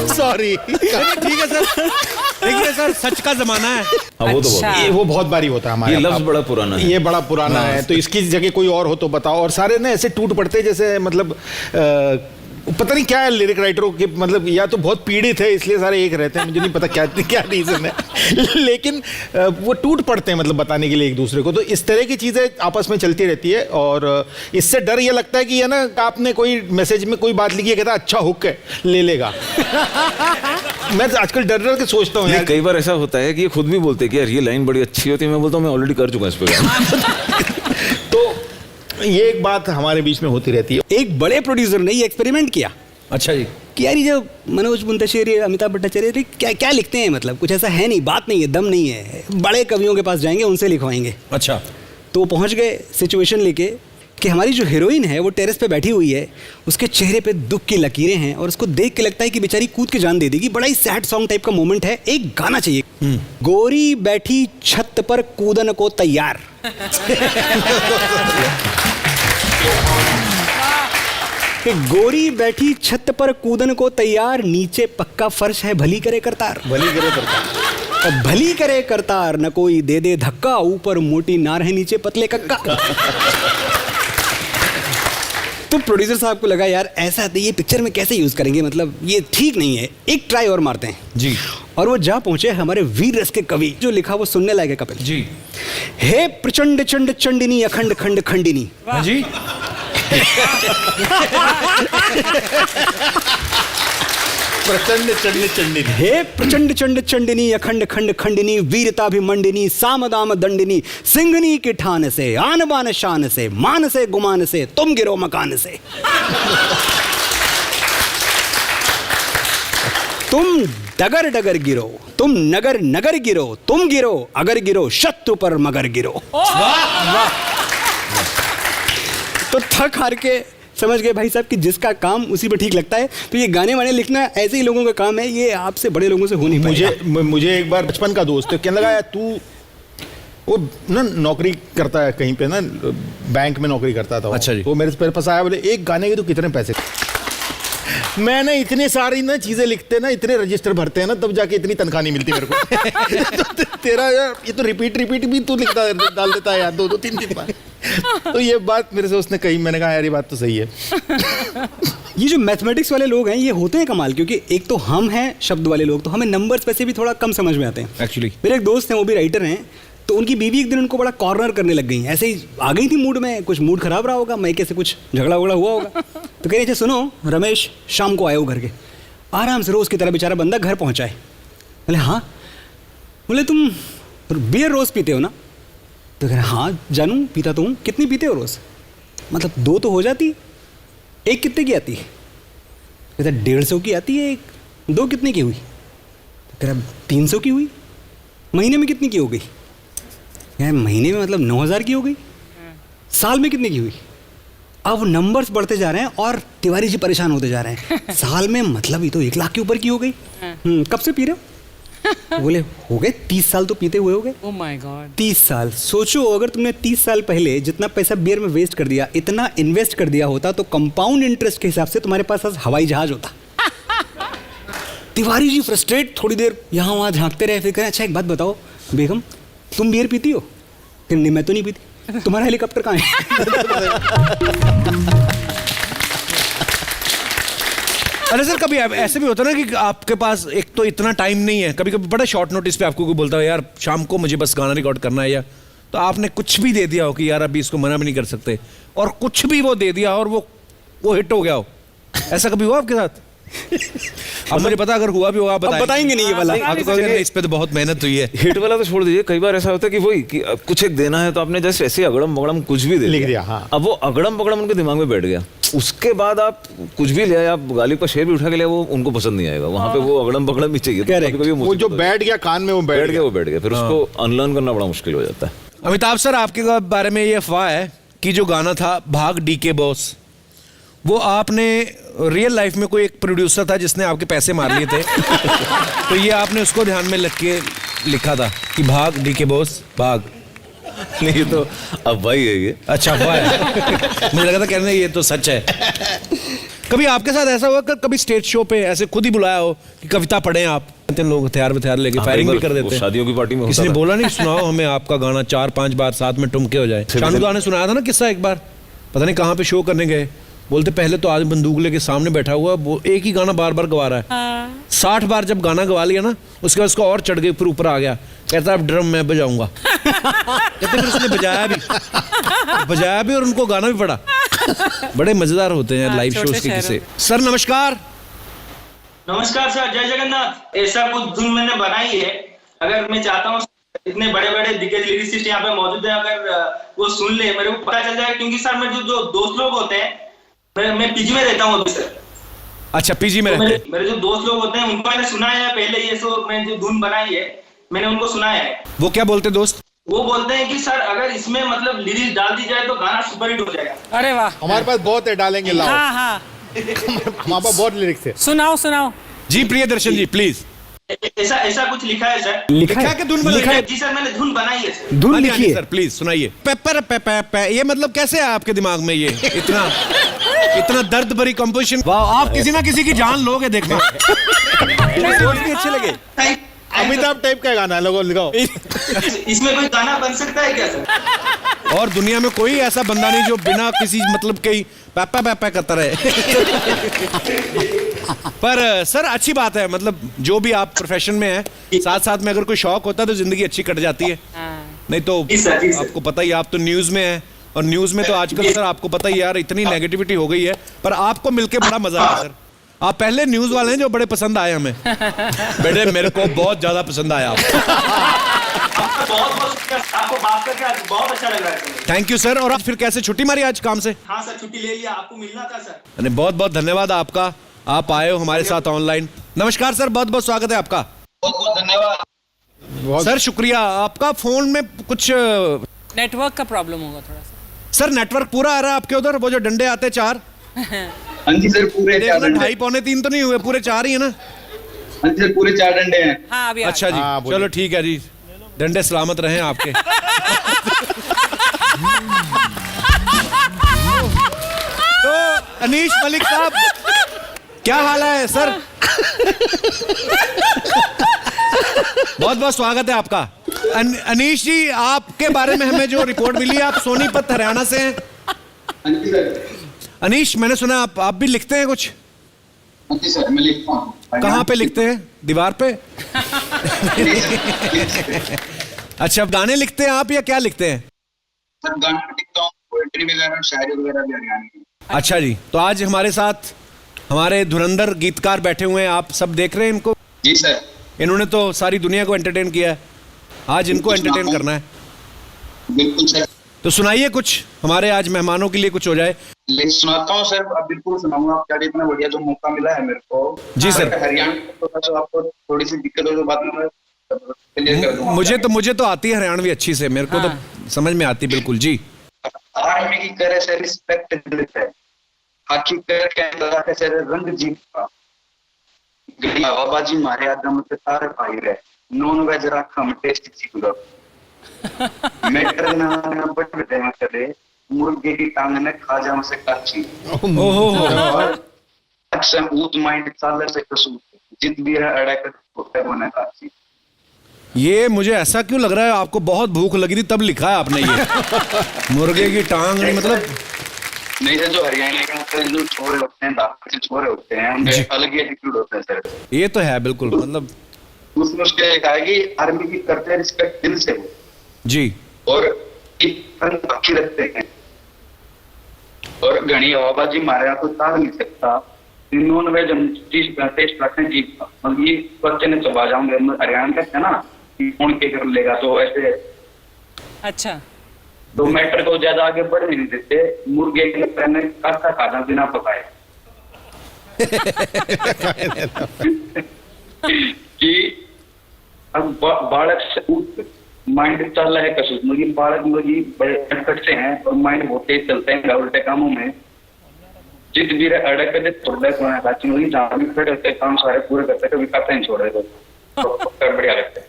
[SPEAKER 6] सॉरी।
[SPEAKER 1] ठीक है सर, देखिए सर, सच का जमाना है।
[SPEAKER 5] हाँ, वो तो
[SPEAKER 3] अच्छा।
[SPEAKER 5] बहुत।
[SPEAKER 6] वो बहुत बारी होता है हमारे।
[SPEAKER 5] ये लफ्ज बड़ा पुराना है।
[SPEAKER 6] ये बड़ा पुराना है, तो इसकी जगह कोई और हो तो बताओ। और सारे ना ऐसे टूट पड़ते जैसे मतलब पता नहीं क्या है लिरिक राइटरों के, मतलब या तो बहुत पीड़ित है इसलिए सारे एक रहते हैं, मुझे नहीं पता क्या रीजन है। लेकिन वो टूट पड़ते हैं मतलब बताने के लिए एक दूसरे को। तो इस तरह की चीज़ें आपस में चलती रहती है, और इससे डर ये लगता है कि है ना, आपने कोई मैसेज में कोई बात लिखी है, कहता है अच्छा हुक है, ले लेगा। मैं आजकल डर के सोचता हूँ
[SPEAKER 5] नहीं,
[SPEAKER 6] यार।
[SPEAKER 5] कई बार ऐसा होता है कि ये खुद भी बोलते हैं कि यार ये लाइन बड़ी अच्छी होती है, मैं बोलता हूँ मैं ऑलरेडी कर चुका इस पे।
[SPEAKER 6] तो ये एक बात हमारे बीच में होती रहती है।
[SPEAKER 4] एक बड़े प्रोड्यूसर ने ये एक्सपेरिमेंट किया
[SPEAKER 1] अच्छा जी।
[SPEAKER 4] कि यार ये जो मनोज मुंतशिर, अमिताभ भट्टाचार्य क्या लिखते हैं, मतलब कुछ ऐसा है नहीं, बात नहीं है, दम नहीं है, बड़े कवियों के पास जाएंगे, उनसे लिखवाएंगे।
[SPEAKER 1] अच्छा।
[SPEAKER 4] तो पहुंच गए सिचुएशन लेके कि हमारी जो हीरोइन है वो टेरेस पे बैठी हुई है, उसके चेहरे पे दुख की लकीरें हैं, और उसको देख के लगता है कि बेचारी कूद के जान दे देगी। बड़ा ही सैड सॉन्ग टाइप का मोमेंट है, एक गाना चाहिए। गोरी बैठी छत पर कूदन को तैयार। कि गोरी बैठी छत पर कूदन को तैयार, नीचे पक्का फर्श है भली करे करतार।
[SPEAKER 6] भली करे करता।
[SPEAKER 4] और भली करे करतार, न कोई दे दे धक्का, ऊपर मोटी नार है नीचे पतले कक्का। तो प्रोड्यूसर साहब को लगा यार ऐसा है, ये पिक्चर में कैसे यूज करेंगे, मतलब ये ठीक नहीं है, एक ट्राई और मारते हैं
[SPEAKER 1] जी।
[SPEAKER 4] और वो जा पहुंचे हमारे वीर रस के कवि, जो लिखा वो सुनने लायक है कपिल
[SPEAKER 1] जी।
[SPEAKER 4] हे प्रचंड चंड चंडिनी अखंड खंड खंडिनी।
[SPEAKER 1] हाँ जी।
[SPEAKER 6] प्रचंड चंड चंडी।
[SPEAKER 4] हे प्रचंड चंड चंडिनी अखंड खंड खंडिनी वीरताभिमंडिनी सामदाम दंडिनी सिंगनी की ठान से आन बान शान से मान से गुमान से तुम गिरो मकान से। तुम डगर डगर गिरो, तुम नगर नगर गिरो, तुम गिरो अगर गिरो शत्रु पर मगर गिरो। तो थक हार के समझ गए भाई साहब कि जिसका काम उसी पे ठीक लगता है। तो ये गाने वाने लिखना ऐसे ही लोगों का काम है, ये आपसे बड़े लोगों से हो नहीं पाएगा।
[SPEAKER 6] मुझे एक बार बचपन का दोस्त है, कहने लगा यार तू वो ना नौकरी करता है कहीं पे ना, बैंक में नौकरी करता था।
[SPEAKER 1] अच्छा जी।
[SPEAKER 6] वो मेरे पास आया, बोले एक गाने के तो कितने पैसे। मैंने इतने सारी ना चीजें लिखते ना, इतने रजिस्टर भरते हैं ना, तब जाके इतनी तनख्वाह नहीं मिलती मेरे को। तो तेरा यार ये तो रिपीट भी तू लिखता डाल देता है यार, दो तीन बार। तो ये बात मेरे से उसने कही, मैंने कहा यार ये बात तो सही है।
[SPEAKER 4] ये जो मैथमेटिक्स वाले लोग हैं ये होते हैं कमाल, क्योंकि एक तो हम हैं शब्द वाले लोग, तो हमें नंबर्स वैसे भी थोड़ा कम समझ में आते हैं
[SPEAKER 1] एक्चुअली।
[SPEAKER 4] मेरे एक दोस्त हैं वो भी राइटर हैं, तो उनकी बीवी एक दिन उनको बड़ा कॉर्नर करने लग गई, ऐसे ही आ गई थी मूड में, कुछ मूड खराब रहा होगा, मैके से कुछ झगड़ा वगड़ा हुआ होगा। तो कह रही, अच्छा सुनो रमेश शाम को आए हो घर के, आराम से रोज़ की तरह बेचारा बंदा घर पहुँचाए। बोले हाँ। बोले तुम बियर रोज़ पीते हो ना? तो कह रहे हाँ जानू पीता तो हूँ। कितनी पीते हो रोज़? मतलब 2 तो हो जाती, एक कितने की आती है? कहता 150 की आती है एक। 2 कितने की हुई? तो कह रहा 300 की हुई। महीने में कितनी की हो गई? यार महीने में मतलब 9000 की हो गई। साल में कितने की हुई? अब नंबर्स बढ़ते जा रहे हैं और तिवारी जी परेशान होते जा रहे हैं। साल में मतलब ये तो 1 लाख के ऊपर की हो गई। कब से पी रहे हो? बोले हो गए 30 साल तो पीते हुए हो गए।
[SPEAKER 3] Oh my God.
[SPEAKER 4] 30 साल सोचो, अगर तुमने 30 साल पहले जितना पैसा बियर में वेस्ट कर दिया, इतना इन्वेस्ट कर दिया होता, तो कंपाउंड इंटरेस्ट के हिसाब से तुम्हारे पास आज हवाई जहाज होता। तिवारी जी फ्रस्ट्रेट थोड़ी देर यहाँ वहाँ झांकते रहे, फिर कहें अच्छा एक बात बताओ बेगम, तुम बियर पीती हो? फिर नहीं मैं तो नहीं पीती। तुम्हारा हेलीकॉप्टर कहाँ है?
[SPEAKER 1] अरे सर कभी ऐसे भी होता है ना कि आपके पास एक तो इतना टाइम नहीं है, कभी कभी बड़ा शॉर्ट नोटिस पे आपको कोई बोलता है यार शाम को मुझे बस गाना रिकॉर्ड करना है, या तो आपने कुछ भी दे दिया हो कि यार अभी इसको मना भी नहीं कर सकते, और कुछ भी वो दे दिया और वो हिट हो गया हो, ऐसा कभी हुआ आपके साथ? अब मुझे पता अगर हुआ भी होगा आप
[SPEAKER 4] बताएंगे नहीं ये वाला।
[SPEAKER 1] आप तो इस पे तो बहुत मेहनत हुई है।
[SPEAKER 5] हिट वाला तो छोड़ दीजिए, कई बार ऐसा होता है कि वही कि कुछ एक देना है तो आपने जस्ट ऐसे अगड़म बगड़म कुछ भी दे
[SPEAKER 6] लिख दिया, हाँ।
[SPEAKER 5] अब वो अगड़म बगड़म उनके दिमाग में बैठ गया, उसके बाद आप कुछ भी ले, आप गालिब का शेर भी उठा के ले, वो उनको पसंद नहीं आएगा। वहाँ पे वो अगड़म बगड़म ही चाहिए। तो
[SPEAKER 6] वो जो बैठ गया कान में, वो बैठ
[SPEAKER 5] गया, फिर उसको अनलर्न करना बड़ा मुश्किल हो जाता है।
[SPEAKER 1] अमिताभ सर आपके बारे में ये अफवाह है कि जो गाना था भाग डीके बॉस, वो आपने रियल लाइफ में कोई एक प्रोड्यूसर था जिसने आपके पैसे मार लिए थे तो ये आपने उसको ध्यान में रख के लिखा था कि भाग डीके बॉस भाग।
[SPEAKER 5] नहीं तो अब भाई है ये।
[SPEAKER 1] अच्छा अफवाह है। मुझे लगा था कहने ये तो सच है। कभी आपके साथ ऐसा हुआ कभी स्टेज शो पे ऐसे खुद ही बुलाया हो कि कविता पढ़ें आप, लोग हथियार लेके फायरिंग भी कर देते हैं?
[SPEAKER 5] शादियों की पार्टी में
[SPEAKER 1] किसी ने बोला नहीं सुनाओ हमें आपका गाना 4-5 बार साथ में टुमके हो जाए? शानू ने सुनाया था ना किस्सा, एक बार पता नहीं कहाँ पे शो करने गए, बोलते पहले तो आज बंदूक लेके सामने बैठा हुआ, वो एक ही गाना बार बार गवा रहा है। 60 बार जब गाना गवा लिया ना, उसके बाद उसको और चढ़ गई, फिर ऊपर आ गया, कहता अब ड्रम मैं बजाऊंगा। कहते फिर उसने बजाया भी और उनको गाना भी पड़ा। बड़े मजेदार होते हैं लाइव शोज के किस्से। सर नमस्कार।
[SPEAKER 7] नमस्कार सर, जय जगन्नाथ। ऐसा कुछ धुन मैंने बनाई है, अगर मैं चाहता हूँ इतने बड़े बड़े दिग्गज लिरिसिस्ट यहाँ पे मौजूद है, अगर वो सुन ले मेरे को पता चल जाएगा, क्योंकि सर मैं जो दोस्त लोग होते हैं, मैं पीजी में रहता हूँ अभी सर।
[SPEAKER 1] अच्छा पीजी में रहते हैं?
[SPEAKER 7] मेरे जो दोस्त लोग होते हैं उनको मैंने सुनाया है पहले, ये सो मैं जो धुन बनाई है मैंने उनको सुनाया है। वो
[SPEAKER 1] क्या बोलते दोस्त?
[SPEAKER 7] वो बोलते हैं कि सर अगर इसमें मतलब लिरिक्स डाल दी जाए तो गाना सुपर हिट हो जाएगा।
[SPEAKER 3] अरे वाह,
[SPEAKER 6] हमारे पास बहुत है, डालेंगे लाओ।
[SPEAKER 3] हाँ हाँ
[SPEAKER 6] हमारे पास बहुत लिरिक्स है।
[SPEAKER 3] सुनाओ
[SPEAKER 1] जी प्रियदर्शन जी प्लीज।
[SPEAKER 7] ऐसा कुछ लिखा है सर?
[SPEAKER 1] लिखा है कि धुन
[SPEAKER 7] लिखा है? जी सर मैंने धुन बनाई है सर।
[SPEAKER 4] धुन लिखी है
[SPEAKER 1] सर, प्लीज सुनाइए। पेपर पे ये मतलब कैसे है आपके दिमाग में ये इतना दर्द भरी कंपोजिशन? वाह, आप किसी ना किसी की जान लोगे देखना।
[SPEAKER 4] अच्छे लगे।
[SPEAKER 6] अमिताभ टाइप का गाना लोगों लगाओ।
[SPEAKER 7] इसमें कोई गाना बन सकता है क्या सर?
[SPEAKER 1] और दुनिया में कोई ऐसा बंदा नहीं जो बिना किसी मतलब कहीं पैपा पैपा करता रहे। पर सर अच्छी बात है, मतलब जो भी आप प्रोफेशन में है साथ साथ में अगर कोई शौक होता है तो जिंदगी अच्छी कट जाती है। नहीं तो
[SPEAKER 7] जी सर, जी सर।
[SPEAKER 1] आपको पता ही, आप तो न्यूज में है और न्यूज में तो आजकल सर आपको पता ही यार इतनी नेगेटिविटी हो गई है, पर आपको मिलके बड़ा मजा आया सर। आप पहले न्यूज वाले हैं जो बड़े पसंद आए हमें। बेटे मेरे को बहुत ज्यादा पसंद आया आप।
[SPEAKER 7] बहुत बहुत शुक्रिया, आपको बात करके आज बहुत अच्छा लग रहा है।
[SPEAKER 1] Thank you sir. और आप फिर कैसे छुट्टी मारी आज काम से?
[SPEAKER 7] हाँ सर, छुट्टी ले लिया, आपको मिलना था सर।
[SPEAKER 1] अरे बहुत बहुत धन्यवाद आपका, आप आए हो हमारे साथ ऑनलाइन। नमस्कार सर, बहुत बहुत स्वागत है आपका।
[SPEAKER 7] बहुत बहुत धन्यवाद
[SPEAKER 1] सर शुक्रिया। आपका फोन में कुछ
[SPEAKER 3] नेटवर्क का प्रॉब्लम होगा थोड़ा सा।
[SPEAKER 1] सर नेटवर्क पूरा आ रहा है आपके उधर? वो जो डंडे आते हैं 4,
[SPEAKER 8] हाँ जी सर, पूरे 4 डंडे।
[SPEAKER 1] 2.5 पौने 3 तो नहीं हुए, पूरे 4 ही है ना?
[SPEAKER 8] हाँ जी सर, पूरे 4 डंडे हैं।
[SPEAKER 3] हाँ अभी आ
[SPEAKER 1] अच्छा जी,
[SPEAKER 6] हाँ, बोलिए।
[SPEAKER 1] चलो ठीक है जी, डंडे सलामत रहें आपके। तो अनीश मलिक साहब क्या हाल है सर? बहुत बहुत स्वागत है आपका। अनीश जी, आपके बारे में हमें जो रिपोर्ट मिली है, आप सोनीपत हरियाणा से हैं।
[SPEAKER 8] हाँ जी सर।
[SPEAKER 1] अनीश, मैंने सुना आप भी लिखते हैं कुछ?
[SPEAKER 8] हाँ जी सर, मैं लिखता हूँ।
[SPEAKER 1] कहाँ पे लिखते हैं? दीवार पे? अच्छा, गाने लिखते हैं आप या क्या लिखते हैं?
[SPEAKER 8] सर गाना लिखता हूँ, पोएट्री वगैरह, शायरी वगैरह भी हरियाणा की।
[SPEAKER 1] अच्छा जी, तो आज हमारे साथ हमारे धुरंधर गीतकार बैठे हुए हैं, आप सब देख रहे हैं इनको?
[SPEAKER 8] जी सर।
[SPEAKER 1] इन्होंने तो सारी दुनिया को एंटरटेन किया है, आज इनको एंटरटेन करना है।
[SPEAKER 8] बिल्कुल सर।
[SPEAKER 1] तो सुनाइए कुछ, हमारे आज मेहमानों के लिए कुछ हो जाए।
[SPEAKER 8] लेकिन सुनाता हूँ सर, अब बिल्कुल सुनाऊंगा। आप क्या इतना बढ़िया जो मौका मिला है मेरे को।
[SPEAKER 1] जी सर।
[SPEAKER 8] हरियाणा तो आपको थोड़ी सी दिक्कत हो जो बात में क्लियर कर दूंगा।
[SPEAKER 1] मुझे तो आती है हरियाणवी अच्छी से, मेरे को तो समझ में आती बिल्कुल जी।
[SPEAKER 8] आर्मी की करे से रिस्पेक्ट देते हैं, हाकी कर के से रंग जीता, बाबाजी मारे आदम पे तार पाई रहे, नॉन वेज रखा हम टेस्ट सीख लो, मेटर ना बट बेटे में करे, मुर्गे की टांग ने खा जाम से काची, अक्सर ऊत माइंड चालर से कसूर, जित भी है अड़ा कर होते होने काची।
[SPEAKER 1] ये मुझे ऐसा क्यों लग रहा है आपको बहुत भूख लगी थी तब लिखा है आपने ये? मुर्गे की टांग मतलब
[SPEAKER 8] नहीं सर, जो हरियाणा के मतलब जो छोरे होते हैं, दाग से छोरे होते हैं, उनके अलग ही एटीट्यूड होता है सर।
[SPEAKER 1] ये तो है बिल्कुल, मतलब
[SPEAKER 8] उसमें उसके लिखा है कि आर्मी की करते हैं रिस्पेक्ट दिल से
[SPEAKER 1] जी,
[SPEAKER 8] और बाकी रखते हैं, और घनी हवाबाजी मारे तो तार नहीं सकता, नॉन वेज हम टेस्ट रखते हैं जीप का, मतलब ये बच्चे ने चबा जाऊंगे हरियाणा कहते हैं ना कि कौन के कर लेगा, तो ऐसे। अच्छा, तो मैटर को ज्यादा आगे बढ़ने नहीं देते, मुर्गे के पहले कच्चा खाना बिना पकाए कि अब बालक से माइंड चल रहा है कसूर, मुर्गी बालक मुर्गी बड़े कट से हैं और माइंड बहुत तेज चलते हैं उल्टे कामों में, जित भी अड़क कर थोड़ा पुराना बातचीत मुर्गी जहाँ भी खड़े होते काम सारे पूरे करते, कभी करते नहीं छोड़ रहे, तो बढ़िया लगता है।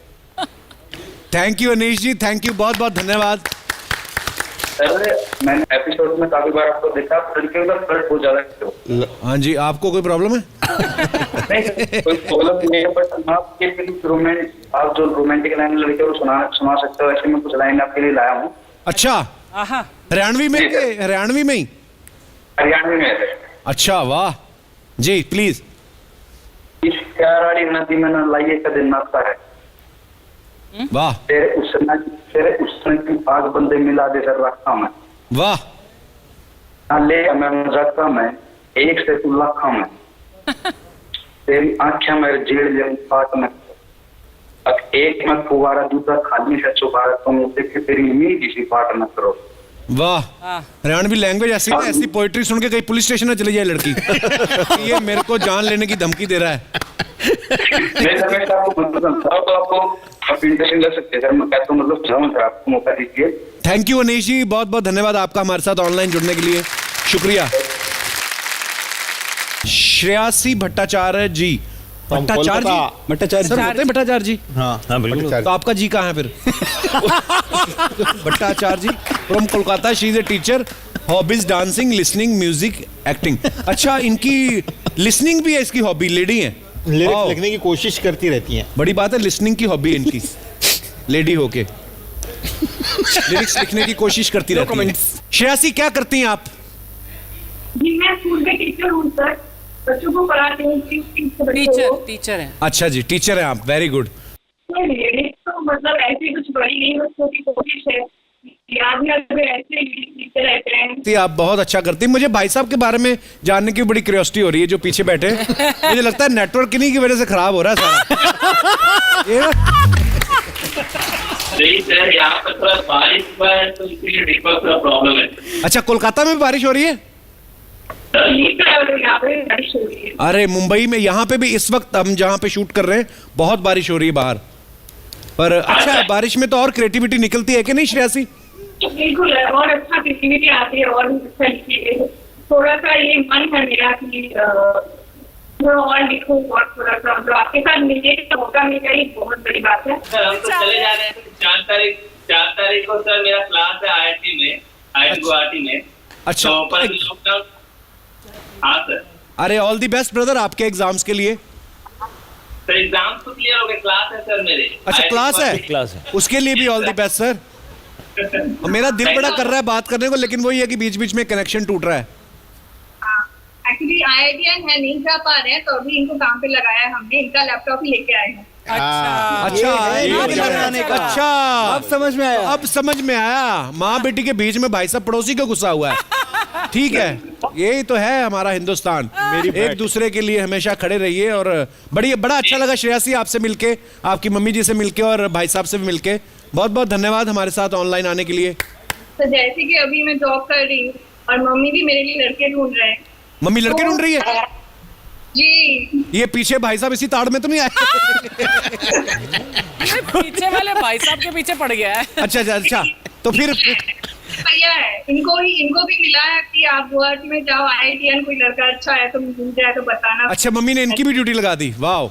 [SPEAKER 1] Thank you Anish ji, thank you, बहुत बहुत धन्यवाद।
[SPEAKER 8] सर मैंने एपिसोड में काफी बार आपको देखा, लड़के का फ्लर्ट बहुत ज्यादा।
[SPEAKER 1] हाँ जी, आपको कोई प्रॉब्लम है?
[SPEAKER 8] नहीं कोई प्रॉब्लम नहीं है, बट आपके आप जो रोमांटिक लाइन लड़के को सुना सकते हो, ऐसे में कुछ लाइन आपके लिए लाया हूँ।
[SPEAKER 1] अच्छा, हरियाणवी में? हरियाणवी में ही?
[SPEAKER 8] हरियाणवी में है।
[SPEAKER 1] अच्छा, वाह जी, प्लीज।
[SPEAKER 8] इस प्यार वाली नदी में न लाइए कदे नाता है,
[SPEAKER 1] वाह,
[SPEAKER 8] तेरे उसने की आग बंदे मिला दे कर रखा मैं,
[SPEAKER 1] वाह,
[SPEAKER 8] ले मैं रखा मैं एक से तू लाखा मैं, तेरी आंखें मेरे जेड़ जम पाट में, अब एक में फुवारा दूसरा खाली है चुबारा, तुम देख के तेरी मीठी सी बात न करो।
[SPEAKER 1] वाह, हरियाणवी लैंग्वेज ऐसी ना, ऐसी पोइट्री सुन के कहीं पुलिस स्टेशन में चली जाए लड़की कि ये मेरे को जान लेने की धमकी दे रहा है।
[SPEAKER 8] आपको मौका दीजिए।
[SPEAKER 1] थैंक यू अनीश जी, बहुत बहुत धन्यवाद आपका हमारे साथ ऑनलाइन जुड़ने के लिए, शुक्रिया। श्रेयासी भट्टाचार्य जी, भट्टाचार्य सर होते हैं भट्टाचार्य जी?
[SPEAKER 6] हाँ बिल्कुल।
[SPEAKER 1] तो आपका जी कहाँ है फिर? Bhattacharya ji from Kolkata, she is a teacher, hobbies dancing, listening, music, acting. अच्छा, इनकी लिसनिंग भी है, इसकी हॉबी, लेडी है?
[SPEAKER 6] लिरिक्स लिखने की कोशिश करती रहती हैं।
[SPEAKER 1] बड़ी बात है, लिसनिंग की हॉबी इनकी लेडी होके लिरिक्स लिखने की कोशिश करती रहती हैं। श्रेयासी, क्या करती हैं आप?
[SPEAKER 9] जी मैं स्कूल में टीचर हूँ सर, बच्चों को पढ़ाती हूँ।
[SPEAKER 3] टीचर हैं।
[SPEAKER 1] अच्छा जी, टीचर हैं आप, वेरी गुड।
[SPEAKER 9] तो मतलब ऐसी कुछ बड़ी नहीं, बस छोटी कोशिश है, याद में अगर ऐसे लिखते रहते हैं।
[SPEAKER 1] आप बहुत अच्छा करती हैं। मुझे भाई साहब के बारे में जानने की बड़ी क्यूरियोसिटी हो रही है, जो पीछे बैठे हैं। मुझे लगता है नेटवर्क किन्हीं की वजह से खराब हो रहा है सारा।
[SPEAKER 8] नहीं सर, यहाँ पर थोड़ा बारिश हुआ है तो इसलिए नेटवर्क का प्रॉब्लम है।
[SPEAKER 1] अच्छा, कोलकाता में भी बारिश हो रही है?
[SPEAKER 9] यहाँ पे बारिश हो रही है।
[SPEAKER 1] अरे मुंबई में, यहाँ पे भी इस वक्त हम जहाँ पे शूट कर रहे हैं बहुत बारिश हो रही है बाहर। पर अच्छा है, बारिश में तो और क्रिएटिविटी निकलती है कि नहीं श्रेयासी?
[SPEAKER 9] बिल्कुल, और अच्छा क्रिएटिविटी आती है और अच्छा लिखिए। थोड़ा सा ये मन है मेरा कि और लिखूं और थोड़ा सा मतलब आपके साथ मिलने का मौका मिल गई, बहुत बड़ी बात है।
[SPEAKER 8] सर हम तो चले जा रहे हैं 4 तारीख को सर मेरा क्लास है IIT में, IIT गुवाहाटी में।
[SPEAKER 1] अच्छा,
[SPEAKER 8] तो पर लॉकडाउन। हाँ सर।
[SPEAKER 1] अरे ऑल दी बेस्ट ब्रदर आपके एग्जाम्स के लिए।
[SPEAKER 8] सर एग्जाम तो क्लियर हो गए, क्लास है सर मेरे।
[SPEAKER 1] अच्छा, क्लास है, उसके लिए भी ऑल दी बेस्ट सर। मेरा दिल बड़ा कर रहा है बात करने को, लेकिन वही है कि बीच बीच में कनेक्शन टूट रहा है।
[SPEAKER 9] एक्चुअली IITian है, नहीं जा पा रहे हैं, तो अभी इनको काम पे लगाया है हमने, इनका लैपटॉप ही लेके आए हैं।
[SPEAKER 1] अच्छा,
[SPEAKER 4] अब समझ में आया।
[SPEAKER 1] अब समझ में आया। माँ बेटी के बीच में भाई साहब पड़ोसी को गुस्सा हुआ है। ठीक है, यही तो है हमारा हिंदुस्तान। एक दूसरे के लिए हमेशा खड़े रहिए। और बड़ा अच्छा लगा श्रेयासी आपसे मिलके, आपकी मम्मी जी से मिलके और भाई साहब से भी मिलके। बहुत बहुत धन्यवाद हमारे साथ ऑनलाइन आने के लिए।
[SPEAKER 9] तो जैसे कि अभी मैं जॉब कर रही हूँ और मम्मी भी मेरे लिए लड़के ढूंढ रहे हैं।
[SPEAKER 1] मम्मी लड़के ढूंढ रही है
[SPEAKER 9] जी।
[SPEAKER 1] ये पीछे भाई साहब इसी ताड़ में तो नहीं आए?
[SPEAKER 3] पीछे वाले भाई साहब के पीछे पड़ गया है।
[SPEAKER 1] अच्छा, तो फिर
[SPEAKER 9] भैया है, इनको भी मिला है कि आप गुवाहाटी में जाओ, IITian कोई लड़का अच्छा है तो मिल जाए तो बताना।
[SPEAKER 1] अच्छा, मम्मी ने इनकी भी ड्यूटी लगा दी। वाह,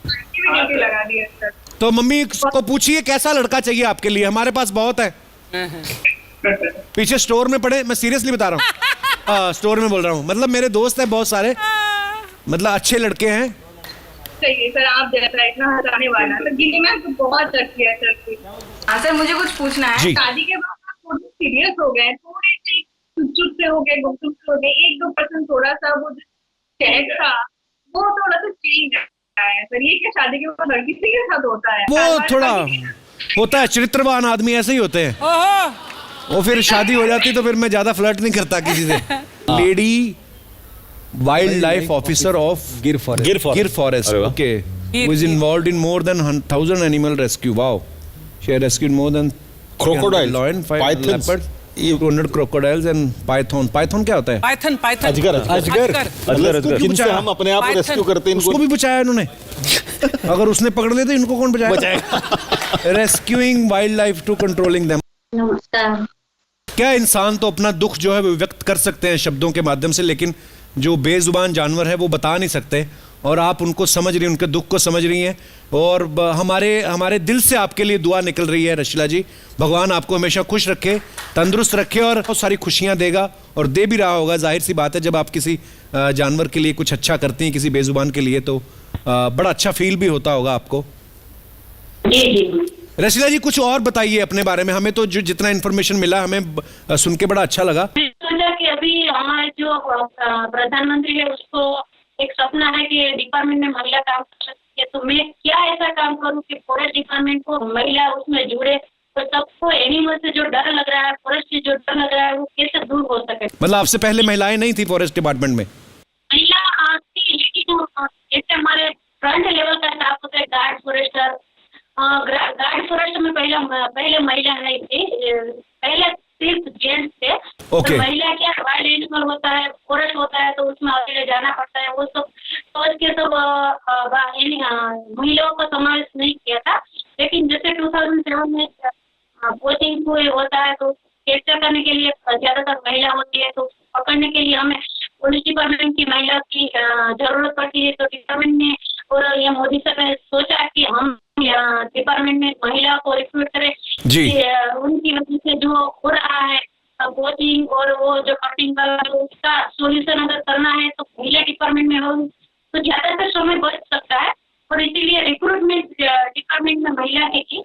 [SPEAKER 9] ड्यूटी लगा दी है सर।
[SPEAKER 1] तो मम्मी को पूछिए कैसा लड़का चाहिए आपके लिए, हमारे पास बहुत है। पीछे स्टोर में पड़े, मैं सीरियसली बता रहा हूँ। स्टोर में बोल रहा हूँ, मतलब मेरे दोस्त हैं बहुत सारे, मतलब अच्छे लड़के हैं।
[SPEAKER 9] सही है सर, आप जैसा इतना हटाने वाला तो गिली में तो बहुत अच्छी है सर। हाँ सर, मुझे कुछ पूछना है। शादी के बाद आप थोड़े सीरियस हो गए, थोड़े से चुप से हो गए, गुमसुम से हो गए, 1-2% थोड़ा सा वो चहक था वो थोड़ा सा चेंज है सर। ये क्या शादी के बाद हर किसी के साथ होता है?
[SPEAKER 1] वो थोड़ा होता है, चरित्रवान आदमी ऐसे ही होते हैं। वो फिर शादी हो जाती तो फिर मैं ज्यादा फ्लर्ट नहीं करता किसी से। Lady wild life officer of Gir forest, okay, who is involved in more than 1,000 animal rescue. Wow, she has rescued more than
[SPEAKER 6] crocodiles,
[SPEAKER 1] lion, 5 leopards, 200 crocodiles and python. Python क्या होता है?
[SPEAKER 3] पाइथन
[SPEAKER 6] अजगर जिनसे हम अपने आप को रेस्क्यू करते हैं।
[SPEAKER 1] उसको भी बचाया इन्होंने। अगर उसने पकड़ लिया तो इनको कौन बचाएगा? Rescuing wildlife to controlling them.
[SPEAKER 9] नमस्कार।
[SPEAKER 1] क्या इंसान तो अपना दुख जो है वो व्यक्त कर सकते हैं शब्दों के माध्यम से, लेकिन जो बेजुबान जानवर है वो बता नहीं सकते। और आप उनको समझ रही हैं, उनके दुख को समझ रही हैं। और हमारे दिल से आपके लिए दुआ निकल रही है रशीला जी। भगवान आपको हमेशा खुश रखे, तंदुरुस्त रखे और बहुत सारी खुशियां देगा, और दे भी रहा होगा। जाहिर सी बात है, जब आप किसी जानवर के लिए कुछ अच्छा करती हैं, किसी बेजुबान के लिए, तो बड़ा अच्छा फील भी होता होगा आपको। रशीला जी, कुछ और बताइए अपने बारे में। हमें तो जो जितना इन्फॉर्मेशन मिला हमें सुन के बड़ा अच्छा लगा।
[SPEAKER 9] कि अभी हमारे जो प्रधानमंत्री है उसको एक सपना है कि डिपार्टमेंट में महिला काम कर सकती है, तो मैं क्या ऐसा काम करूं कि फॉरेस्ट डिपार्टमेंट को महिला उसमें जुड़े, तो सबको एनिमल से जो डर लग रहा है, फॉरेस्ट से जो डर लग रहा है, वो कैसे दूर हो सके।
[SPEAKER 1] मतलब आपसे पहले महिलाएं नहीं थी फॉरेस्ट डिपार्टमेंट में?
[SPEAKER 9] महिला थी, लेकिन जैसे हमारे फ्रंट लेवल का स्टाफ होता है, गार्ड फॉरेस्टर, गार्ड फॉरेस्ट में पहले महिला नहीं थी, पहले सिर्फ जेंट्स थे।
[SPEAKER 1] Okay.
[SPEAKER 9] तो महिला क्या वाइल्ड एनिमल होता है, फॉरेस्ट होता है, तो उसमें अकेले जाना पड़ता है, वो सब सोच के सब महिलाओं का समावेश नहीं किया था। लेकिन जैसे 2007 में कोचिंग होता है तो कैप्चर करने के लिए ज्यादातर महिला होती है, तो पकड़ने के लिए हमें पुलिस डिपार्टमेंट की महिला की जरूरत पड़ती है। तो डिपार्टमेंट ने और ये मोदी सर ने सोचा कि हम डिपार्टमेंट में महिला को रिक्रूट करें
[SPEAKER 1] जी।
[SPEAKER 9] उनकी वजह से जो हो रहा है कोचिंग और वो जो कटिंग का उसका सोल्यूशन अगर करना है तो महिला डिपार्टमेंट में हम तो ज्यादातर समय बच सकता है और इसीलिए रिक्रूटमेंट डिपार्टमेंट में महिला थी,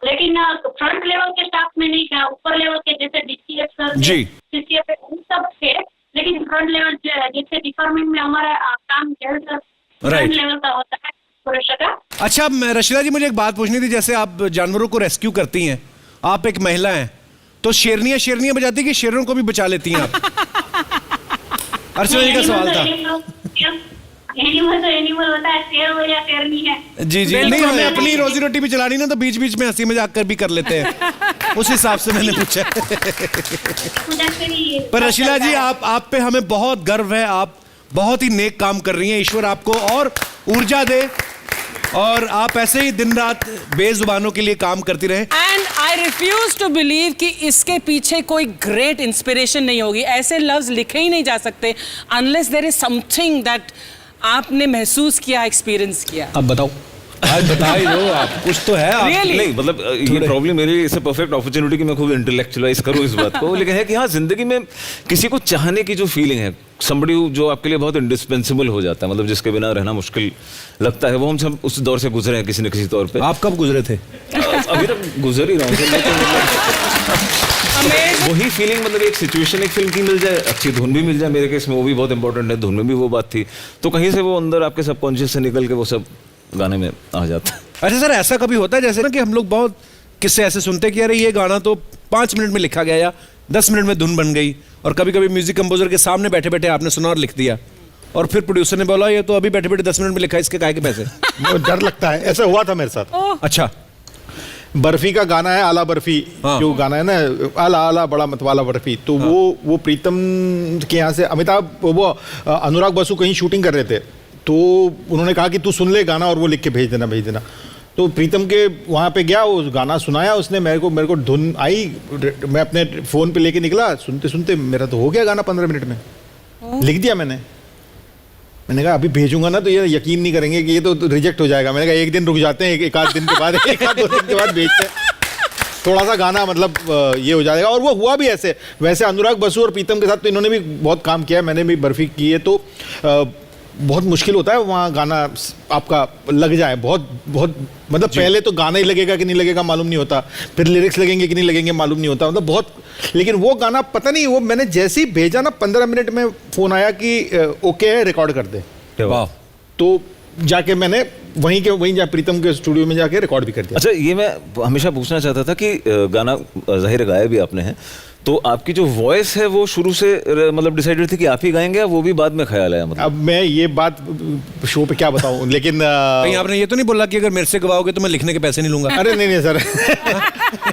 [SPEAKER 9] लेकिन फ्रंट लेवल के स्टाफ में नहीं था, ऊपर लेवल के जैसे डीसीएफ सर,
[SPEAKER 1] जी।
[SPEAKER 9] सीसीएफ सब थे, लेकिन फ्रंट लेवल जैसे डिपार्टमेंट में हमारा काम फ्रंट लेवल का होता है पुरुष का।
[SPEAKER 1] अच्छा रशीदा जी, मुझे एक बात पूछनी थी, जैसे आप जानवरों को रेस्क्यू करती हैं, आप एक महिला हैं, तो शेरनियां बजाती कि शेरों को भी बचा लेती हैं आप? अर्चना जी का सवाल था।
[SPEAKER 9] एनिमल तो एनिमल होता है, शेर हो या शेरनी है।
[SPEAKER 1] जी नहीं, हमें अपनी रोजी रोटी भी चलानी ना, तो बीच बीच में हंसी मजाक कर भी कर लेते हैं, उस हिसाब से मैंने पूछा। पर रशीला जी, आप पे हमें बहुत गर्व है, आप बहुत ही नेक काम कर रही हैं, ईश्वर आपको और ऊर्जा दे और आप ऐसे ही दिन रात बेजुबानों के लिए काम करती रहे।
[SPEAKER 3] And I refuse to believe कि इसके पीछे कोई ग्रेट इंस्पिरेशन नहीं होगी, ऐसे लफ्ज लिखे ही नहीं जा सकते unless there is something that आपने महसूस किया, एक्सपीरियंस किया।
[SPEAKER 4] अब बताओ,
[SPEAKER 1] आज बताइए दो आप, कुछ तो है आप।
[SPEAKER 3] Really?
[SPEAKER 5] नहीं मतलब ये प्रॉब्लम मेरे लिए इसे परफेक्ट अपॉर्चुनिटी कि मैं खूब इंटेलेक्चुअलाइज करूं इस बात को, लेकिन है कि हाँ, जिंदगी में किसी को चाहने की जो फीलिंग है, somebody जो आपके लिए बहुत इंडिस्पेंसिबल हो जाता है, मतलब जिसके बिना रहना मुश्किल लगता है, वो हम सब उस दौर से गुजरे हैं किसी न किसी तौर पे।
[SPEAKER 1] आप कब गुजरे थे?
[SPEAKER 5] अभी तक गुजर ही रहा हूँ। वही फीलिंग, मतलब एक सिचुएशन एक फिल्म की मिल जाए, अच्छी धुन भी मिल जाए, मेरे केस में वो भी बहुत इंपॉर्टेंट है, धुन में भी वो बात थी, तो कहीं से वो अंदर आपके सबकॉन्शियस से निकल के वो सब गाने में आ जाता है।
[SPEAKER 1] अच्छा सर, ऐसा कभी होता है जैसे ना कि हम लोग बहुत किस्से ऐसे सुनते हैं कि अरे ये गाना तो 5 मिनट में लिखा गया या 10 मिनट में धुन बन गई, और कभी कभी म्यूजिक कंपोजर के सामने बैठे बैठे आपने सुना और लिख दिया, और फिर प्रोड्यूसर ने बोला ये तो अभी बैठे बैठे 10 मिनट में लिखा, इसके काहे के पैसे?
[SPEAKER 6] डर लगता है, ऐसा हुआ था मेरे साथ।
[SPEAKER 1] अच्छा,
[SPEAKER 6] बर्फी का गाना है, आला बर्फी,
[SPEAKER 1] हाँ।
[SPEAKER 6] जो गाना है ना, आला आला बड़ा मतवाला बर्फी, तो हाँ। वो प्रीतम के यहाँ से अमिताभ, वो अनुराग बसु कहीं शूटिंग कर रहे थे, तो उन्होंने कहा कि तू सुन ले गाना और वो लिख के भेज देना। तो प्रीतम के वहाँ पे गया, उस गाना सुनाया उसने मेरे को धुन आई, मैं अपने फ़ोन पे लेके निकला, सुनते सुनते मेरा तो हो गया गाना 15 मिनट में, लिख दिया मैंने कहा अभी भेजूंगा ना तो ये यकीन नहीं करेंगे कि ये तो रिजेक्ट हो जाएगा। मैंने कहा एक दिन रुक जाते हैं, एक आध दिन के बाद, एक आध 2 दिन के बाद भेजते हैं, थोड़ा सा गाना मतलब ये हो जाएगा। और वो हुआ भी ऐसे। वैसे अनुराग बसु और प्रीतम के साथ तो इन्होंने भी बहुत काम किया है, मैंने भी बर्फी की है, तो बहुत मुश्किल होता है वहाँ गाना आपका लग जाए, बहुत मतलब पहले तो गाना ही लगेगा कि नहीं लगेगा मालूम नहीं होता, फिर लिरिक्स लगेंगे कि नहीं लगेंगे मालूम नहीं होता, मतलब बहुत। लेकिन वो गाना पता नहीं, वो मैंने जैसे ही भेजा ना 15 मिनट में फ़ोन आया कि ओके है, रिकॉर्ड कर दे।
[SPEAKER 1] वाह।
[SPEAKER 6] तो जाके मैंने वहीं जा प्रीतम के स्टूडियो में जाके रिकॉर्ड भी कर दिया।
[SPEAKER 5] अच्छा, ये मैं हमेशा पूछना चाहता था कि गाना जाहिर गाया भी आपने है, तो आपकी जो वॉइस है वो शुरू से मतलब डिसाइडेड थी कि आप ही गाएंगे, वो भी बाद में ख्याल आया? मतलब
[SPEAKER 6] अब मैं ये बात शो पे क्या बताऊं, लेकिन
[SPEAKER 1] कहीं आपने ये तो नहीं बोला कि अगर मेरे से गवाओगे तो मैं लिखने के पैसे नहीं लूंगा?
[SPEAKER 6] अरे नहीं सर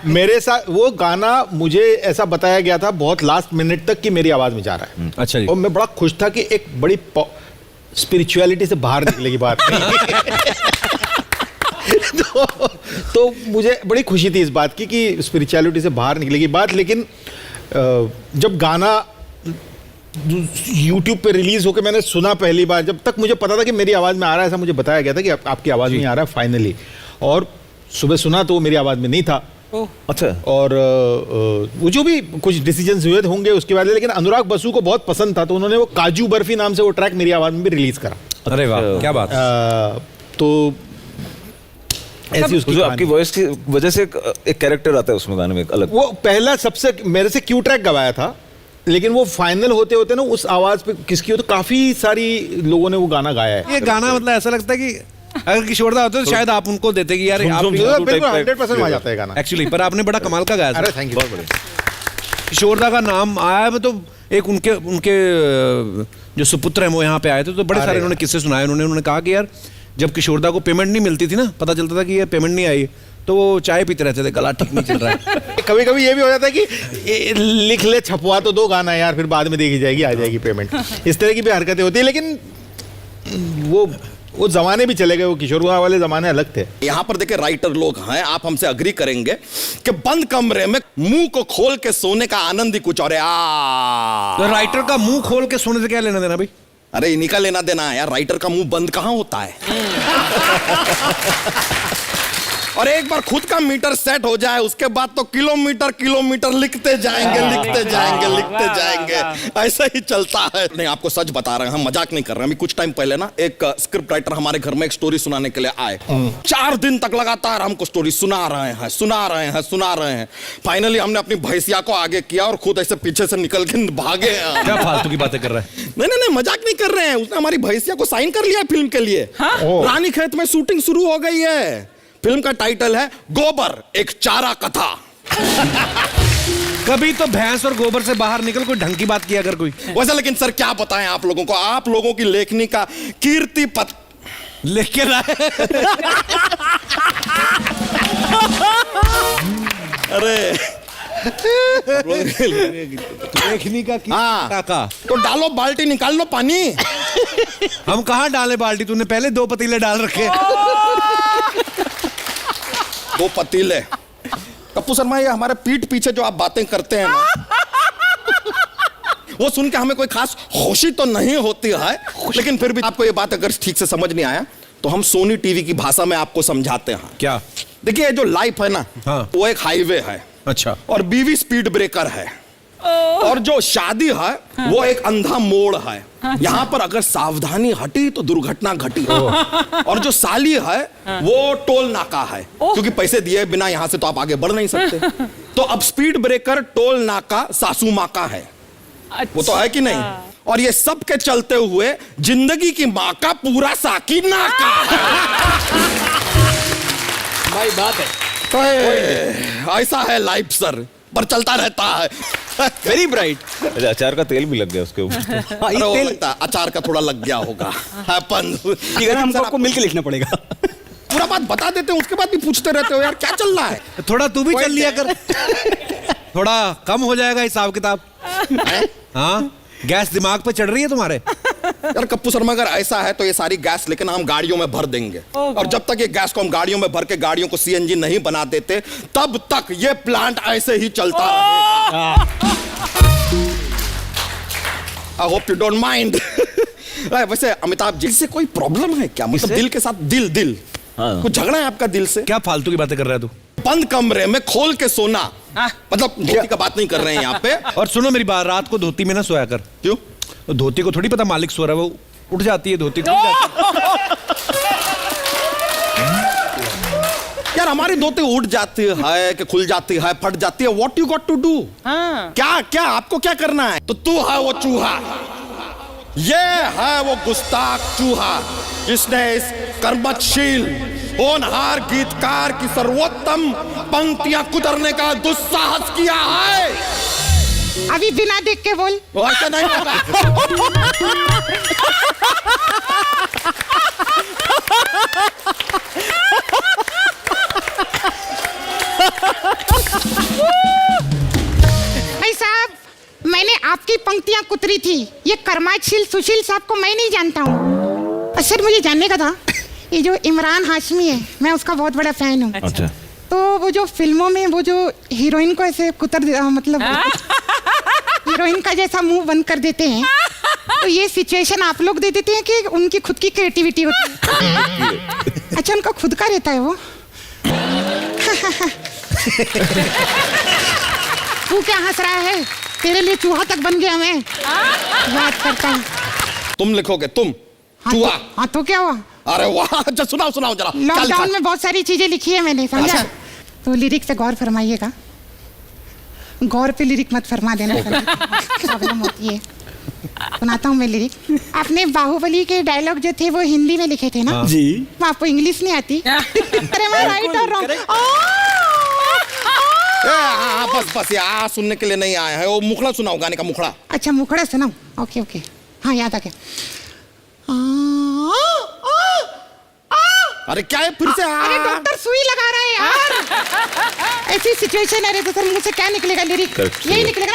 [SPEAKER 6] मेरे साथ वो गाना मुझे ऐसा बताया गया था बहुत लास्ट मिनट तक कि मेरी आवाज में जा रहा है।
[SPEAKER 1] अच्छा जी।
[SPEAKER 6] और मैं बड़ा खुश था कि एक बड़ी स्पिरिचुअलिटी से बाहर निकलेगी बात तो मुझे बड़ी खुशी थी इस बात की कि स्पिरिचुअलिटी से बाहर निकलेगी बात। लेकिन जब गाना YouTube पे रिलीज होकर मैंने सुना पहली बार, जब तक मुझे पता था कि मेरी आवाज़ में आ रहा है, ऐसा मुझे बताया गया था कि आपकी आवाज़ में आ रहा है फाइनली, और सुबह सुना तो वो मेरी आवाज़ में नहीं था।
[SPEAKER 5] अच्छा।
[SPEAKER 6] और वो जो भी कुछ डिसीजंस हुए होंगे उसके बाद, लेकिन अनुराग बसु को बहुत पसंद था, तो उन्होंने वो काजू बर्फी नाम से वो ट्रैक मेरी आवाज़ में भी रिलीज करा।
[SPEAKER 1] अरे वाह, क्या बात।
[SPEAKER 6] तो ऐसी उसकी
[SPEAKER 5] आपकी वॉइस की वजह से एक कैरेक्टर आता है उसमें गाने में, एक अलग।
[SPEAKER 6] वो पहला सबसे मेरे से क्यू ट्रैक गवाया था, लेकिन वो फाइनल होते होते ना उस आवाज पे किसकी हो, तो काफी सारी लोगों ने वो गाना गाया है।
[SPEAKER 1] ये गाना मतलब ऐसा लगता है कि अगर किशोरदा होते तो शायद आप उनको देते कि यार आप
[SPEAKER 6] बिल्कुल 100% आ जाता है गाना
[SPEAKER 1] एक्चुअली। पर आपने बड़ा कमाल का गाया।
[SPEAKER 6] अरे थैंक यू।
[SPEAKER 1] किशोरदा का नाम आया है, तो एक उनके जो सुपुत्र हैं वो यहाँ पे आए थे, तो बड़े सारे उन्होंने किस्से सुनाए। उन्होंने कहा कि यार जब किशोरदा को पेमेंट नहीं मिलती थी ना, पता चलता था कि ये पेमेंट नहीं आई, तो वो चाय पीते रहते थे, गला ठीक नहीं चल रहा है।
[SPEAKER 6] कभी कभी ये भी हो जाता है कि लिख ले, छपवा तो दो गाना यार, फिर बाद में देखी जाएगी, आ जाएगी पेमेंट। इस तरह की भी हरकतें होती है। लेकिन वो जमाने भी चले गए, वो किशोरदा वाले जमाने अलग थे।
[SPEAKER 10] यहाँ पर देखिए राइटर लोग हैं, आप हमसे अग्री करेंगे कि बंद कमरे में मुंह को खोल के सोने का आनंद ही कुछ और है।
[SPEAKER 1] तो राइटर का मुंह खोल के सोने से क्या लेना देना भाई?
[SPEAKER 10] अरे इन्हीं का लेना देना है यार, राइटर का मुंह बंद कहाँ होता है। और एक बार खुद का मीटर सेट हो जाए उसके बाद तो किलोमीटर किलोमीटर लिखते जाएंगे ऐसा ही चलता है। नहीं, आपको सच बता रहे हैं, हम मजाक नहीं कर रहे हैं। अभी कुछ टाइम पहले ना एक स्क्रिप्ट राइटर हमारे घर में एक स्टोरी सुनाने के लिए आए। 4 दिन तक लगातार हमको स्टोरी सुना रहे हैं। फाइनली हमने अपनी भैंसिया को आगे किया और खुद ऐसे पीछे से निकल के भागे।
[SPEAKER 1] क्या फालतू की बातें कर रहा है?
[SPEAKER 10] नहीं, मजाक नहीं कर रहे हैं। उसने हमारी भैंसिया को साइन कर लिया है फिल्म के लिए। रानीखेत में शूटिंग शुरू हो गई है। फिल्म का टाइटल है गोबर, एक चारा कथा।
[SPEAKER 1] कभी तो भैंस और गोबर से बाहर निकल, कोई ढंग की बात किया अगर कोई।
[SPEAKER 10] वैसे लेकिन सर क्या बताएं आप लोगों को, आप लोगों की लेखनी का कीर्ति पत्र
[SPEAKER 1] लिख के लाए।
[SPEAKER 10] अरे
[SPEAKER 1] लेखनी का
[SPEAKER 10] हाँ, तो डालो बाल्टी, निकाल लो पानी।
[SPEAKER 1] हम कहाँ डाले बाल्टी? तूने पहले 2 पतीले डाल रखे।
[SPEAKER 10] 2 पतीले। कप्पू शर्मा, ये हमारे पीठ पीछे जो आप बातें करते हैं ना, वो सुन के हमें कोई खास खुशी तो नहीं होती है, लेकिन फिर भी आपको ये बात अगर ठीक से समझ नहीं आया तो हम सोनी टीवी की भाषा में आपको समझाते हैं।
[SPEAKER 1] क्या?
[SPEAKER 10] देखिए, जो लाइफ है ना,
[SPEAKER 1] हाँ।
[SPEAKER 10] वो एक हाईवे है।
[SPEAKER 1] अच्छा।
[SPEAKER 10] और बीवी स्पीड ब्रेकर है। और जो शादी है वो एक अंधा मोड़ है। यहाँ पर अगर सावधानी हटी तो दुर्घटना घटी। और जो साली है वो टोल नाका है, क्योंकि पैसे दिए बिना यहाँ से तो आप आगे बढ़ नहीं सकते। तो अब स्पीड ब्रेकर, टोल नाका, सासू माँ का है। वो तो है कि नहीं? और ये सब के चलते हुए जिंदगी की माँ का पूरा साकी नाका है।
[SPEAKER 4] भाई बात है।
[SPEAKER 10] तो ऐसा है लाइफ सर, पर चलता रहता है।
[SPEAKER 4] Very bright.
[SPEAKER 5] अचार का तेल भी लग गया उसके ऊपर।
[SPEAKER 10] अचार का थोड़ा लग गया होगा।
[SPEAKER 4] हमको मिलके लिखना पड़ेगा।
[SPEAKER 10] पूरा बात बता देते हैं, उसके बाद भी पूछते रहते हो यार क्या चल रहा है।
[SPEAKER 1] थोड़ा तू भी चल लिया कर। थोड़ा कम हो जाएगा हिसाब किताब। हाँ, गैस दिमाग पे चढ़ रही है तुम्हारे।
[SPEAKER 10] यार कप्पू शर्मा, अगर ऐसा है तो ये सारी गैस लेकिन हम गाड़ियों में भर देंगे। और जब तक ये गैस को हम गाड़ियों में भर के गाड़ियों को सीएनजी नहीं बना देते, तब तक ये प्लांट ऐसे ही चलता रहेगा। I hope you don't mind. वैसे अमिताभ जी से कोई प्रॉब्लम है क्या? मतलब दिल के साथ दिल
[SPEAKER 5] हाँ।
[SPEAKER 10] कुछ झगड़ा है आपका दिल से?
[SPEAKER 1] क्या फालतू की बातें कर रहा है तू?
[SPEAKER 10] बंद कमरे में खोल के सोना, मतलब धोती का बात नहीं कर रहे हैं यहाँ पे।
[SPEAKER 1] और सुनो मेरी बात, रात को धोती में ना सोया कर।
[SPEAKER 10] क्यों?
[SPEAKER 1] तो धोती को थोड़ी पता मालिक सो रहा है, वो उठ जाती है धोती।
[SPEAKER 10] यार हमारी धोती उठ जाती है कि खुल जाती है, फट जाती है, what you got to do? क्या आपको क्या करना है? तो तू है वो चूहा, ये है वो गुस्ताख चूहा जिसने इस कर्मशील होनहार गीतकार की सर्वोत्तम पंक्तियां कुतरने का दुस्साहस किया है।
[SPEAKER 11] अभी बिना देख के बोल।
[SPEAKER 10] ऐसा नहीं होगा।
[SPEAKER 11] भाई साहब, मैंने आपकी पंक्तियां कुतरी थी। ये कर्माशील सुशील साहब को मैं नहीं जानता हूँ। सर मुझे जानने का था, ये जो इमरान हाशमी है, मैं उसका बहुत बड़ा फैन हूँ।
[SPEAKER 5] अच्छा।
[SPEAKER 11] तो वो जो फिल्मों में वो जो हीरोइन को ऐसे मतलब हीरोइन का जैसा मुंह बंद कर देते हैं, तो ये सिचुएशन आप लोग दे देते हैं कि उनकी खुद की क्रिएटिविटी होती है? अच्छा, उनका खुद का रहता है वो। तू क्या हंस रहा है? तेरे लिए चूहा तक बन गया मैं। बात करता हूँ।
[SPEAKER 10] तुम लिखोगे, तुम चूहा।
[SPEAKER 11] हाँ तो क्या हुआ?
[SPEAKER 10] अरे वाह, सुनाओ जरा।
[SPEAKER 11] लॉकडाउन में बहुत सारी चीजें लिखी है मैंने, समझा? तो लिरिक से गौर फरमाइएगा। गौर पे लिरिक मत फरमा देना, प्रॉब्लम होती है। सुनाता हूँ मैं लिरिक। आपने बाहुबली के डायलॉग जो थे वो हिंदी में लिखे थे ना?
[SPEAKER 4] जी।
[SPEAKER 11] आपको इंग्लिश नहीं आती? अरे मैं राइट और रॉन्ग?
[SPEAKER 10] बस यार सुनने के लिए नहीं आया है। वो मुखड़ा सुनाओ, गाने का मुखड़ा।
[SPEAKER 11] अच्छा मुखड़ा सुनाओ, ओके ओके, हाँ याद आ गया।
[SPEAKER 10] अरे क्या है फिर से?
[SPEAKER 11] अरे डॉक्टर सुई लगा रहा है यार। ऐसी सिचुएशन है तो सर मुंह से क्या निकलेगा? लिरिक यही निकलेगा।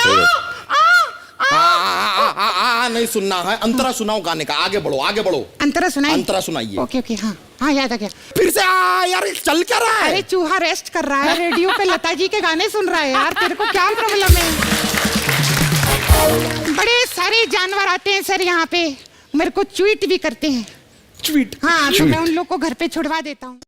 [SPEAKER 10] नहीं सुनना है, अंतरा सुनाओ गाने का। आगे बढ़ो।
[SPEAKER 11] अंतरा सुनाइए।
[SPEAKER 10] अंतरा सुनाइए।
[SPEAKER 11] ओके ओके, हाँ याद आ गया।
[SPEAKER 10] फिर से यार चल क्या रहा है?
[SPEAKER 11] अरे चूहा रेस्ट कर रहा है, रेडियो पे लता जी के गाने सुन रहा है यार। तेरे को क्या प्रॉब्लम है? बड़े सारे जानवर आते हैं सर यहाँ पे, मेरे को ट्वीट भी करते हैं।
[SPEAKER 10] ट्वीट?
[SPEAKER 11] हाँ, तो मैं उन लोग को घर पे छुड़वा देता हूँ।